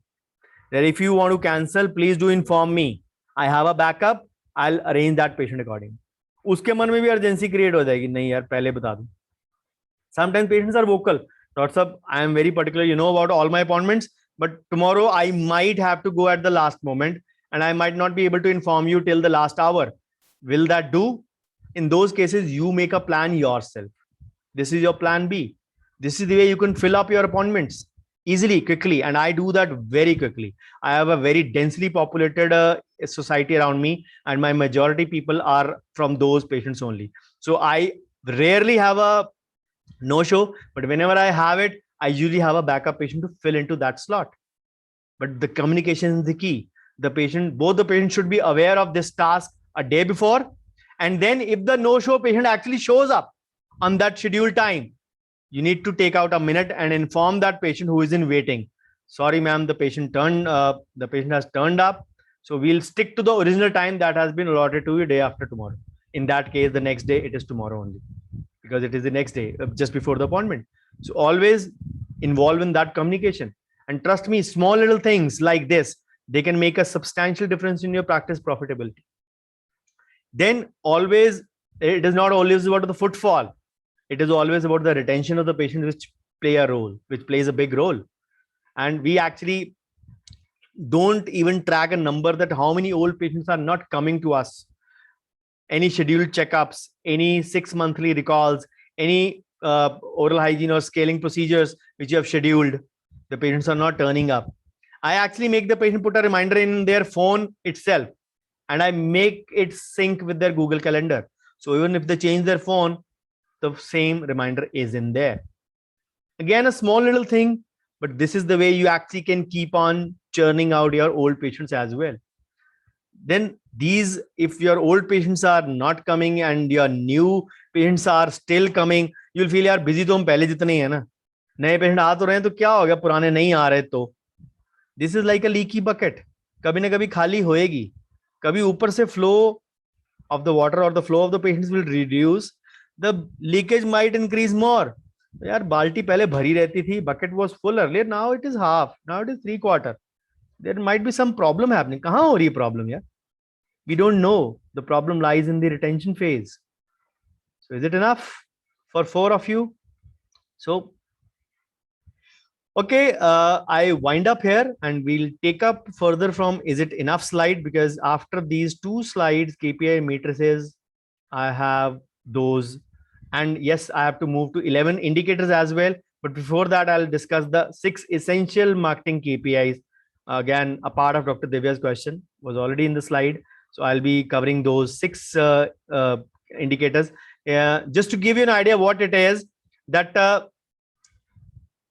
S3: That if you want to cancel, please do inform me. I have a backup. I'll arrange that patient accordingly. उसके मन में भी urgency create हो जाएगी, नहीं यार पहले बता दूं. Sometimes patients are vocal. Doctor Sahab, I am very particular, you know about all my appointments, but tomorrow I might have to go at the last moment and I might not be able to inform you till the last hour. Will that do? In those cases, you make a plan yourself. This is your plan B. This is the way you can fill up your appointments easily, quickly. And I do that very quickly. I have a very densely populated society around me, and my majority people are from those patients only. So I rarely have a no show, but whenever I have it, I usually have a backup patient to fill into that slot. But the communication is the key. Both the patients should be aware of this task a day before. And then if the no show patient actually shows up on that scheduled time, you need to take out a minute and inform that patient who is in waiting. Sorry, ma'am, the patient has turned up. So we'll stick to the original time that has been allotted to you day after tomorrow. In that case, the next day, it is tomorrow only, because it is the next day, just before the appointment. So always involve in that communication. And trust me, small little things like this, they can make a substantial difference in your practice profitability. Then always, it is not always about the footfall. It is always about the retention of the patient, which plays a big role. And we actually don't even track a number that how many old patients are not coming to us. Any scheduled checkups, any 6 monthly recalls, any oral hygiene or scaling procedures which you have scheduled, the patients are not turning up. I actually make the patient put a reminder in their phone itself, and I make it sync with their Google Calendar. So even if they change their phone, the same reminder is in there. Again, a small little thing, but this is the way you actually can keep on churning out your old patients as well. Then these, if your old patients are not coming and your new patients are still coming, you'll feel यार busy तो हम पहले जितने ही है ना, नए patient आ तो रहे हैं तो क्या हो गया, पुराने नहीं आ रहे तो. This is like a leaky bucket, कभी ना कभी खाली होएगी, कभी ऊपर से flow of the water or the flow of the patients will reduce, the leakage might increase more. यार बाल्टी पहले भरी रहती थी, bucket was full earlier, now it is half, now it is 3/4. There might be some problem happening. कहाँ हो रही है problem यार? We don't know. The problem lies in the retention phase. So is it enough for 4 of you? So okay, I wind up here and we'll take up further from is it enough slide, because after these 2 slides, KPI matrices, I have those. And yes, I have to move to 11 indicators as well. But before that, I'll discuss the 6 essential marketing KPIs. Again, a part of Dr. Divya's question was already in the slide. So I'll be covering those 6 indicators. Just to give you an idea what it is, that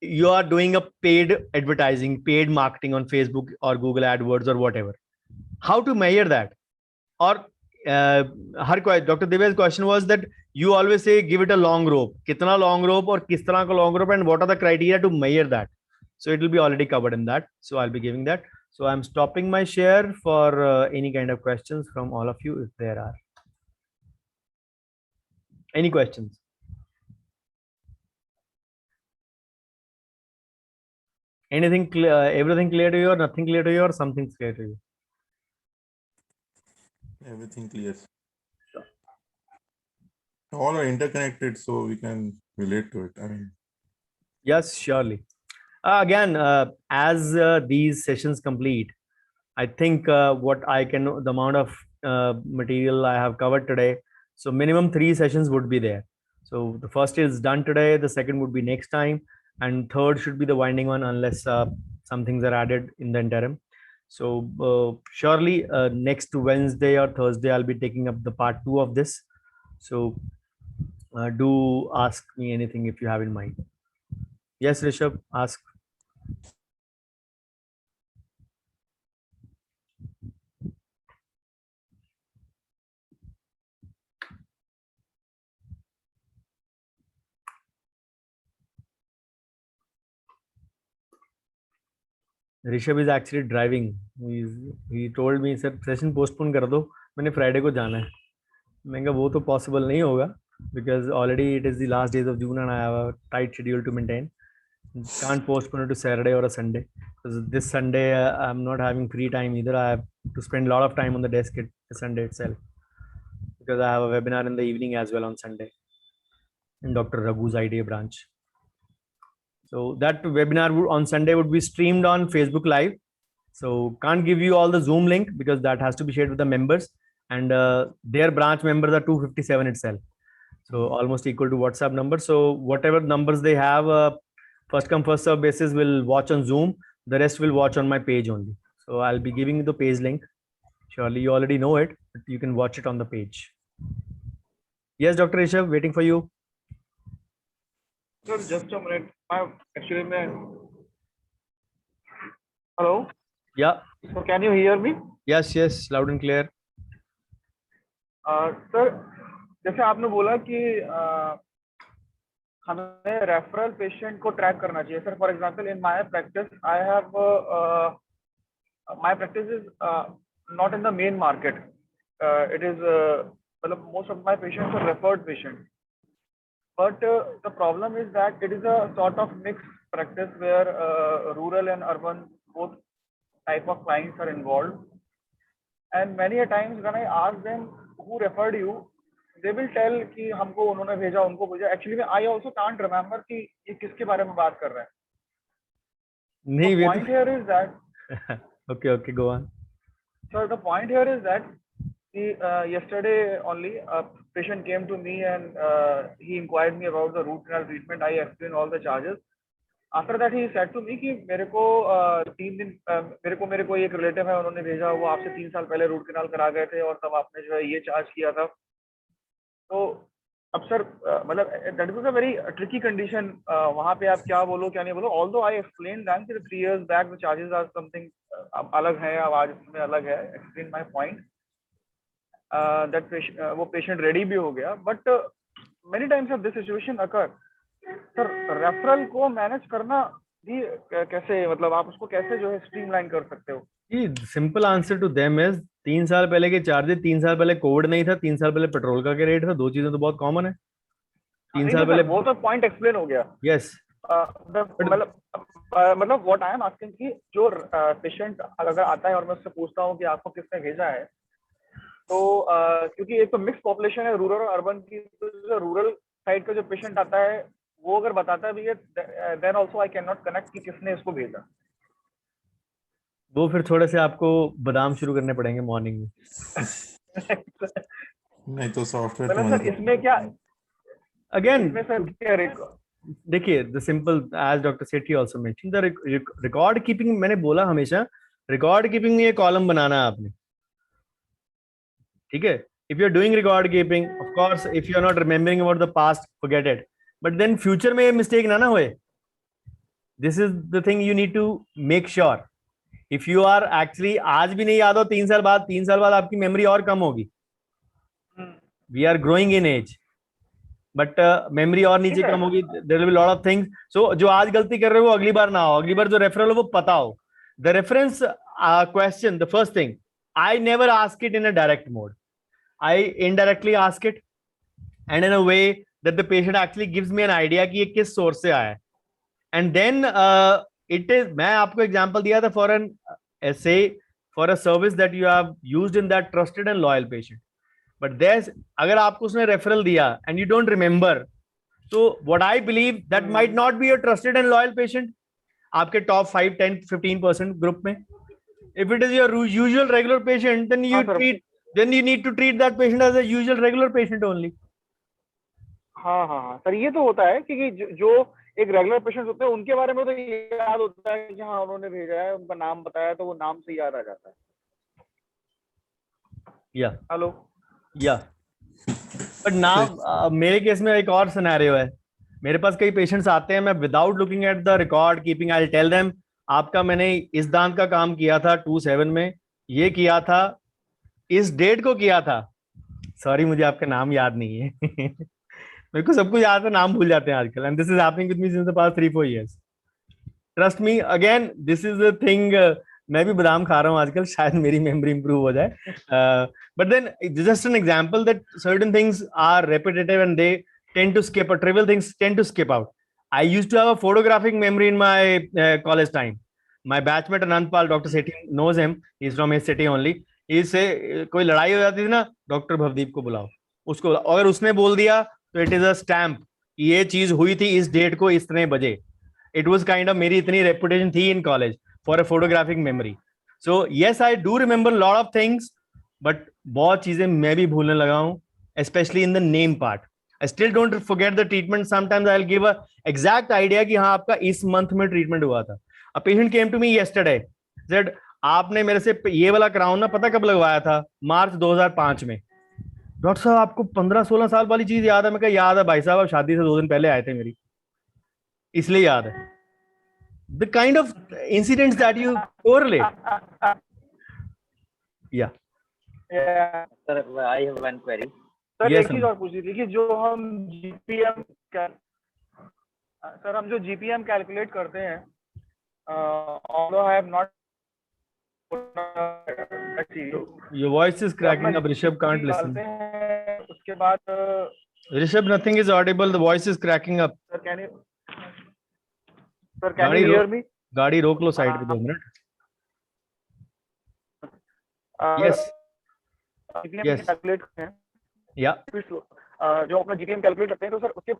S3: you are doing a paid advertising, paid marketing on Facebook or Google AdWords or whatever. How to measure that? Or Dr. Divya's question was that you always say give it a long rope. Kitna long rope or kis tarah ka long rope, and what are the criteria to measure that? So it will be already covered in that. So I'll be giving that. So I'm stopping my share for any kind of questions from all of you if there are. Any questions? Anything clear? Everything clear to you, or nothing clear to you, or something's clear to you?
S2: Everything clear. All are interconnected, so we can relate to it. I mean,
S3: Yes, surely. Again, as these sessions complete, I think what I can, the amount of material I have covered today, so minimum 3 sessions would be there. So the first is done today, the second would be next time, and third should be the winding one unless some things are added in the interim. So surely next Wednesday or Thursday, I'll be taking up the part 2 of this. So do ask me anything if you have in mind. Yes, Rishabh, ask. Rishabh is actually driving. He told me sir session postpone कर दो, मैंने Friday को जाना है. मैंने कहा वो तो पॉसिबल नहीं होगा because already it is the last days of June and I have a tight schedule to maintain. Can't postpone it to Saturday or a Sunday, because this Sunday I'm not having free time either. I have to spend a lot of time on the desk at the Sunday itself, because I have a webinar in the evening as well on Sunday in Dr. Raghu's IDA branch. So that webinar on Sunday would be streamed on Facebook Live. So can't give you all the Zoom link because that has to be shared with the members, and their branch members are 257 itself. So almost equal to WhatsApp number. So whatever numbers they have, first come first serve basis will watch on Zoom. The rest will watch on my page only. So I'll be giving you the page link. Surely you already know it, but you can watch it on the page. Yes, Dr. Rishabh, waiting for you.
S4: Sir, just a minute. Hello.
S3: Yeah.
S4: So can you hear me?
S3: Yes, yes, loud and clear.
S4: Sir, जैसे आपने बोला कि हमें referral patient को track करना चाहिए. Sir, for example in my practice I have my practice is not in the main market. It is मतलब most of my patients are referred patients. But the problem is that it is a sort of mixed practice where rural and urban both type of clients are involved. And many a times when I ask them who referred you, they will tell कि हमको उन्होंने भेजा, उनको भेजा. Actually, I also can't remember कि ये किसके बारे में बात कर रहे हैं.
S3: नहीं,
S4: The point here is that
S3: Okay, go on.
S4: So the point here is that yesterday only a patient came to me and he inquired me about the root canal treatment. I explained all the charges. After that he said to me कि मेरे को 3 दिन मेरे को एक relative है, उन्होंने भेजा, वो आपसे 3 साल पहले रूट कैनाल करा गए थे और तब आपने जो है ये चार्ज किया था. तो अब सर मतलब that was a very tricky condition. वहाँ पे आप क्या बोलो क्या नहीं बोलो. ऑल्दो आई एक्सप्लेन दैम कि 3 years back the charges are something अलग है, अब आज इसमें अलग है. एक्सप्लेन माय पॉइंट दैट वो पेशेंट रेडी भी हो गया. But many times of this situation occur. Sir referral को मैनेज करना भी कैसे, मतलब आप उसको कैसे जो है स्ट्रीमलाइन कर सकते हो?
S3: Simple answer to them is 3 साल पहले के चार्जेस, 3 साल पहले कोविड नहीं था, 3 साल पहले पेट्रोल का क्या रेट था, दो चीजें तो बहुत कॉमन है. 3 साल पहले
S4: वो तो पॉइंट एक्सप्लेन हो गया.
S3: यस.
S4: मतलब व्हाट आई एम आस्किंग कि जो पेशेंट अगर आता है और मैं उससे पूछता हूँ कि आपको किसने भेजा है, तो क्योंकि एक तो मिक्स पॉपुलेशन है रूरल और अर्बन की, तो रूरल साइड का जो पेशेंट आता है वो अगर बताता भी है then also I can not connect कि किसने इसको भेजा.
S3: वो फिर थोड़े से आपको बादाम शुरू करने पड़ेंगे मॉर्निंग में.
S2: नहीं तो सॉफ्टवेयर
S4: मतलब सर इसमें क्या
S3: अगेन
S4: इसमें सर क्या
S3: देखिए, the simple as doctor Sethi also mention the record keeping. मैंने बोला हमेशा रिकॉर्ड कीपिंग में ये कॉलम बनाना है आपने. ठीक है, if you are doing record keeping, of course if you are not remembering about the past, forget it. But then future में ये मिस्टेक ना होए. This is the thing you need to make sure. If you are actually आज भी नहीं याद हो 3 साल बाद, 3 साल बाद आपकी मेमोरी और कम होगी. We are growing in age, but memory और नीचे कम होगी. There will be lot of things. So जो आज गलती कर रहे हो वो अगली बार ना हो. अगली बार जो रेफरल हो वो पता हो. The reference question, the first thing, I never ask it in a direct mode. I indirectly ask it and in a way that the patient actually gives me an idea कि ये किस source से आया है. And then it is, मैं आपको example दिया था फॉर एन ऐसे for a service that you have used in that trusted and loyal patient. But there, अगर आपको उसने रेफरल दिया and you don't remember, so what I believe that might not be a trusted and loyal patient आपके top 5, 10, 15% group में. If it is your usual regular patient, then you need to treat that patient as a usual regular patient only.
S4: हाँ sir, ये तो होता है क्योंकि जो एक रेगुलर पेशेंट होते हैं उनके बारे में तो याद होता है कि हाँ उन्होंने भेजा है, उनका नाम बताया तो वो नाम से याद आ जाता है. हेलो
S3: या बट नाउ मेरे केस में एक और सिनेरियो है. मेरे पास कई पेशेंट्स आते हैं, मैं without looking at the record keeping I tell them आपका मैंने इस दांत का काम किया था 27 में, ये किया था, इस डेट को किया था. सॉरी मुझे आपका नाम याद नहीं है. मेरे को सब कुछ याद है, नाम भूल जाते हैं आजकल. And this is happening with me since the past 3-4 years. Trust me, again this is the thing. मैं भी बादाम खा रहा हूँ आजकल, शायद मेरी मेमोरी इंप्रूव हो जाए. But then just an example that certain things are repetitive and they tend to skip, or trivial things tend to skip out. I used to have a photographic memory in my college time. My batchmate Anandpal, Dr. Sethi knows him. He's from his city only. He say कोई लड़ाई हो जाती थी ना, doctor Bhavdeep को बुलाओ, उसको बुलाओ. अगर उसने बोल दिया तो इट इज अ स्टैम्प, ये चीज हुई थी इस डेट को इतने बजे. इट वाज काइंड ऑफ, मेरी इतनी रेपुटेशन थी in college for a photographic memory. So yes, I do remember lot of things, but बहुत चीजें मैं भी भूलने लगा हूँ, specially in the name part. I still don't forget the treatment. Sometimes I'll give a exact idea कि हाँ आपका इस मंथ में ट्रीटमेंट हुआ था. A patient came to me yesterday, said आपने मेरे से ये वाला क्राउन ना पता कब लगवाया था, मार्च 2005 में. डॉक्टर साहब आपको 15-16 साल वाली चीज याद है? मैं कहा याद है भाई साहब, आप शादी से 2 दिन पहले आए थे मेरी, इसलिए याद है. The kind of incidents that you correlate. Yeah.
S5: Sir, I have one query.
S4: Sir
S3: Yes,
S4: एक चीज और पूछी थी कि जो हम जीपीएम कैलकुलेट करते हैं, although I have not
S3: Your voice is cracking up. Rishabh can't listen.
S4: उसके बाद
S3: Rishabh, nothing is audible. The voice is cracking up.
S4: Sir can you hear me?
S3: गाड़ी रोक लो साइड पे 2 मिनट. Yes. Yes.
S4: कैलकुलेट करते हैं
S3: या
S4: जो अपना जीपीएम कैलकुलेट करते हैं, तो सर उसके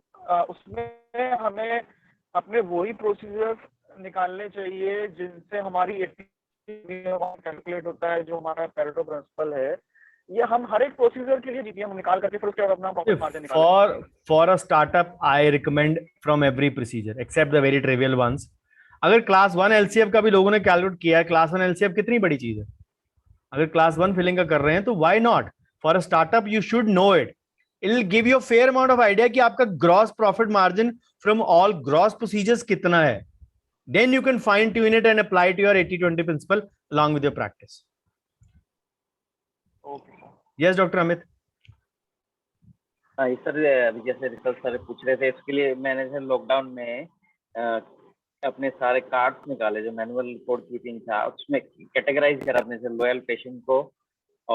S4: उसमें हमें अपने वही प्रोसीजर्स निकालने चाहिए जिनसे हमारी कैलकुलेट होता है, जो हमारा पेरेटो प्रिंसिपल है, ये हम हर एक प्रोसीजर के लिए जीपीएम निकाल करके फिर उसके बाद अपना प्रॉफिट मार्जिन निकाल
S3: for a startup I recommend from every procedure except the very trivial ones. अगर क्लास 1 एलसीएफ का भी लोगों ने कैलकुलेट किया है, क्लास 1 एलसीएफ कितनी बड़ी चीज है, अगर क्लास 1 फिलिंग का कर रहे हैं तो why not, for a startup you should know it. It will give you a fair amount of idea कि आपका gross profit margin from all gross procedures कितना है. Then you can fine tune it and apply to your 80-20 principle along with your practice.
S4: Okay sir.
S3: Yes, Dr. Amit.
S5: हाँ sir, अभी जैसे research sir पूछ रहे थे, इसके लिए मैंने सर लॉकडाउन में अपने सारे कार्ड्स निकाले, जो मैनुअल कोड कीपिंग था उसमें कैटेगराइज करा अपने से, लॉयल पेशेंट को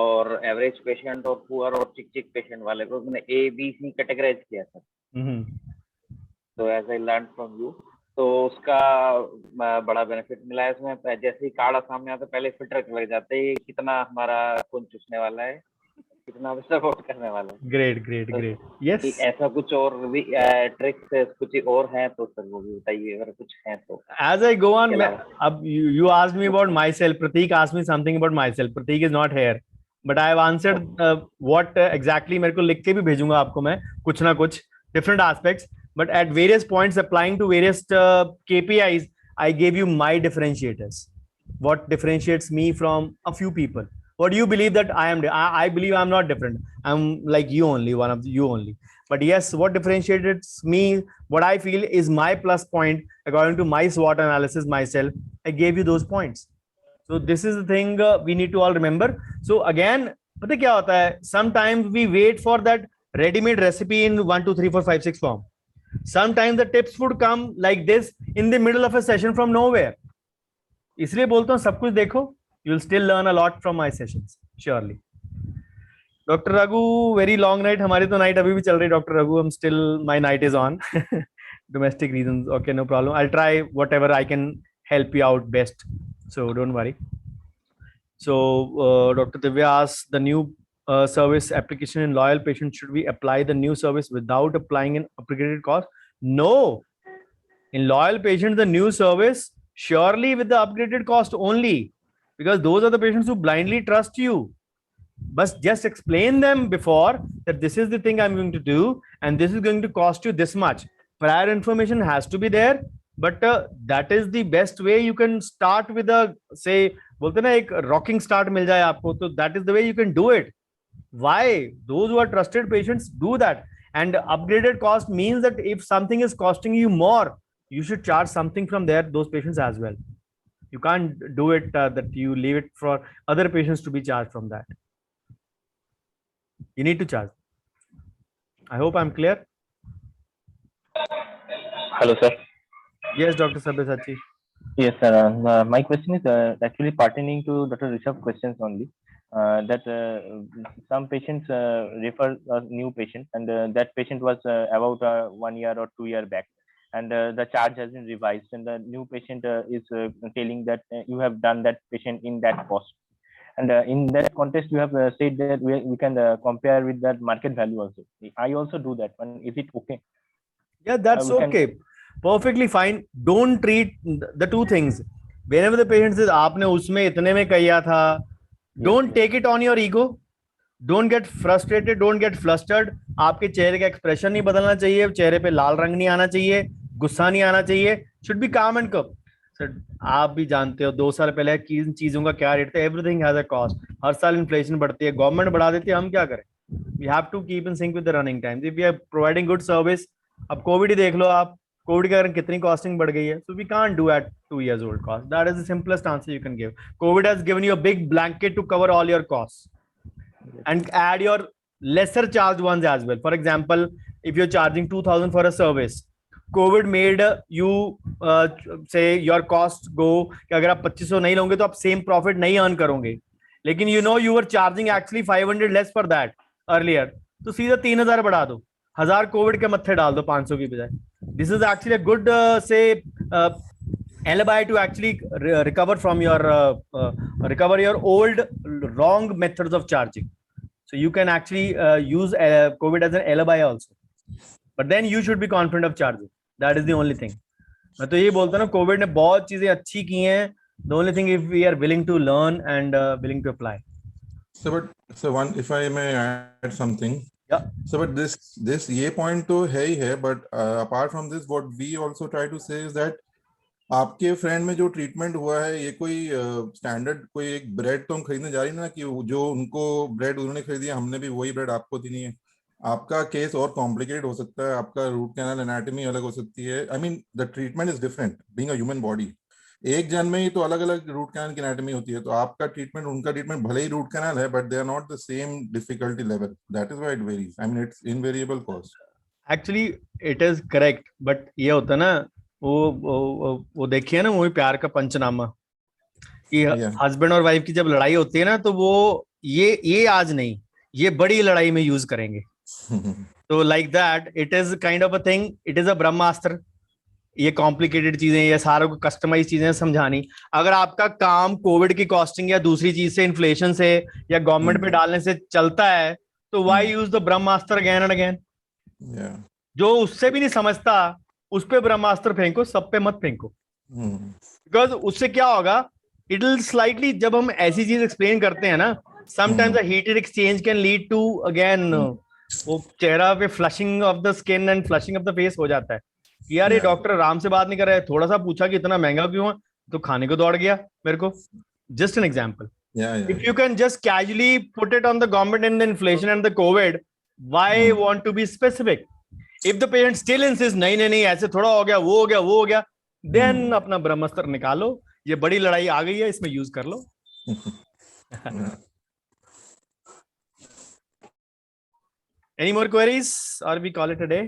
S5: और एवरेज पेशेंट और पुअर और चिक चिक पेशेंट वाले को मैंने ABC कैटेगराइज किया सर. तो as I learn from you, तो उसका बड़ा बेनिफिट मिला है इसमें. जैसे ही कार्ड सामने आता है पहले फिल्टर लग जाते हैं कितना हमारा खून चूसने वाला है, कितना सपोर्ट करने वाला है.
S3: Great, great, great. Yes.
S5: ऐसा कुछ और भी ट्रिक्स कुछ और हैं तो सर वो भी बताइए, अगर कुछ हैं तो.
S3: As I go on, अब you asked me about myself. Prateek asked me something about myself. Prateek is not here, but I have answered what exactly. मेरे को लिख के भी भेजूंगा आपको मैं कुछ ना कुछ different aspects. But at various points applying to various KPIs, I gave you my differentiators. What differentiates me from a few people? What do you believe that I am? I believe I'm not different. I'm like you only, one of you only. But yes, what differentiates me, what I feel is my plus point according to my SWOT analysis myself. I gave you those points. So this is the thing we need to all remember. So again, पता क्या होता है? Sometimes we wait for that ready-made recipe in 1, 2, 3, 4, 5, 6 form. Sometimes the tips would come like this in the middle of a session from nowhere. इसलिए बोलता हूँ सब कुछ देखो, you will still learn a lot from my sessions surely. Dr. Raghu, very long night. हमारी तो night अभी भी चल रही है Dr. Raghu. I'm still, my night is on. Domestic reasons. Okay, no problem. I'll try whatever I can help you out best. So don't worry. So Dr. Divya asks, the new service application in loyal patients, should we apply the new service without applying an upgraded cost? No. In loyal patients, the new service surely with the upgraded cost only, because those are the patients who blindly trust you. But just explain them before that this is the thing I'm going to do and this is going to cost you this much. Prior information has to be there, but that is the best way you can start with a, say, बोलते ना एक rocking start मिल जाए आपको, तो that is the way you can do it. Why? Those who are trusted patients do that. And upgraded cost means that if something is costing you more, you should charge something from there, those patients as well. You can't do it that you leave it for other patients to be charged from that. You need to charge. I hope I'm clear.
S6: Hello, sir.
S3: Yes, Dr. Sabyasachi.
S6: Yes, sir. My question is actually pertaining to Dr. Rishabh's questions only. That some patients refer a new patient, and that patient was about 1 year or 2 years back, and the charge has been revised, and the new patient is telling that you have done that patient in that cost. And in that context, you have said that we can compare with that market value also. I also do that one. Is it okay?
S3: Yeah, that's okay. Perfectly fine. Don't treat the two things. Whenever the patient says, "आपने उसमें इतने में किया था," don't take it on your ego. Don't get frustrated. Don't get flustered. आपके चेहरे का expression नहीं बदलना चाहिए. चेहरे पे लाल रंग नहीं आना चाहिए. गुस्सा नहीं आना चाहिए. Should be calm and cool. Sir आप भी जानते हो 2 साल पहले किन चीजों का क्या रेट था. Everything has a cost. हर साल इन्फ्लेशन बढ़ती है, गवर्नमेंट बढ़ा देती है, हम क्या करें? We have to keep in sync with the running times. If we are providing good service, अब कोविड ही देख लो आप, कोविड के कारण कितनी कॉस्टिंग बढ़ गई है. So we can't do at 2 years old cost. That is the simplest answer you can give. COVID has given you a big blanket to cover all your costs and add your lesser charged ones as well. For example, if you're charging 2,000 for a service, COVID made you say your costs go कि अगर आप 2500 नहीं लोगे तो आप same profit नहीं earn करोगे. लेकिन you know you were charging actually 500 less for that earlier, तो सीधा 3000 बढ़ा दो, 1000 कोविड के मत्थे डाल दो 500 की बजाय. This is actually a good say alibi to actually recover from your recover your old wrong methods of charging. So you can actually use COVID as an alibi also. But then you should be confident of charging. That is the only thing. मैं तो ये बोलता हूँ ना, Covid ने बहुत चीजें अच्छी की हैं, The only thing, if we are willing to learn and willing to apply.
S2: If I may add something.
S3: Yeah.
S2: So, but this ये point तो है ही है, but apart from this, what we also try to say is that आपके friend में जो treatment हुआ है, ये कोई स्टैंडर्ड कोई एक ब्रेड तो हम खरीदने जा रही ना कि जो उनको ब्रेड उन्होंने खरीदी हमने भी वही ब्रेड आपको देनी है. आपका केस और कॉम्प्लिकेटेड हो सकता है, आपका रूट कैनाल एनाटॉमी अलग हो सकती है. I mean the treatment is different being a human body. एक जन में ही तो अलग अलग रूट कैनाल की एनाटॉमी होती है, तो आपका ट्रीटमेंट उनका ट्रीटमेंट भले ही रूट कैनाल है, but they are not the same difficulty level. That is why it varies. I mean it's invariable cost.
S3: Actually it is correct, but ये होता है ना, वो देखिए ना मूवी प्यार का पंचनामा, कि हस्बैंड और वाइफ की जब लड़ाई होती है ना, तो वो ये आज नहीं, ये बड़ी लड़ाई में यूज करेंगे. तो like that it is kind of a thing, it is a Brahmastra. ये कॉम्प्लिकेटेड चीजें, ये सारों को कस्टमाइज चीजें समझानी. अगर आपका काम कोविड की कॉस्टिंग या दूसरी चीज से, इन्फ्लेशन से या गवर्नमेंट पे डालने से चलता है, तो why use the Brahmastra again and again. जो उससे भी नहीं समझता उस पे ब्रह्मास्त्र फेंको, सब पे मत फेंको. बिकॉज उससे क्या होगा, इट विल स्लाइटली, जब हम ऐसी चीज एक्सप्लेन करते हैं ना, sometimes a heated exchange can lead to again वो चेहरा पे flushing of the skin and flushing of the face हो जाता है. यार ये डॉक्टर आराम से बात नहीं कर रहा है, थोड़ा सा पूछा कि इतना महंगा क्यों है, तो खाने को दौड़ गया मेरे को. Just an example. If you can just casually put it on the government and the inflation and the COVID, why want to be specific? If the patient still insists, नहीं ऐसे थोड़ा हो गया, वो हो गया, then अपना ब्रह्मास्त्र निकालो. ये बड़ी लड़ाई आ गई है, इसमें यूज कर लो. Any more queries, or we call it a day?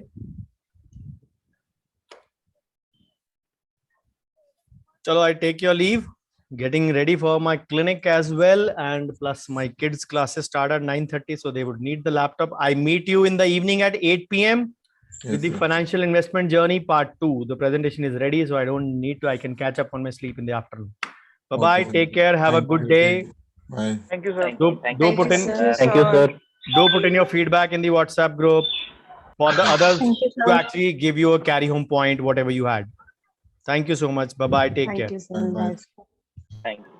S3: Chalo, I take your leave. Getting ready for my clinic as well, and plus my kids' classes start at 9:30, so they would need the laptop. I meet you in the evening at 8 p.m. with the financial investment journey part 2. The presentation is ready, so I don't need to. I can catch up on my sleep in the afternoon. Bye bye. Take care. Have a good day.
S2: Bye.
S4: Thank you, sir.
S3: Do put in.
S6: Thank you, sir.
S3: Do put in your feedback in the WhatsApp group for the others to actually give you a carry home point, whatever you had. Thank you so much. Bye bye. Take care.
S7: Thank you so much.
S5: Thanks.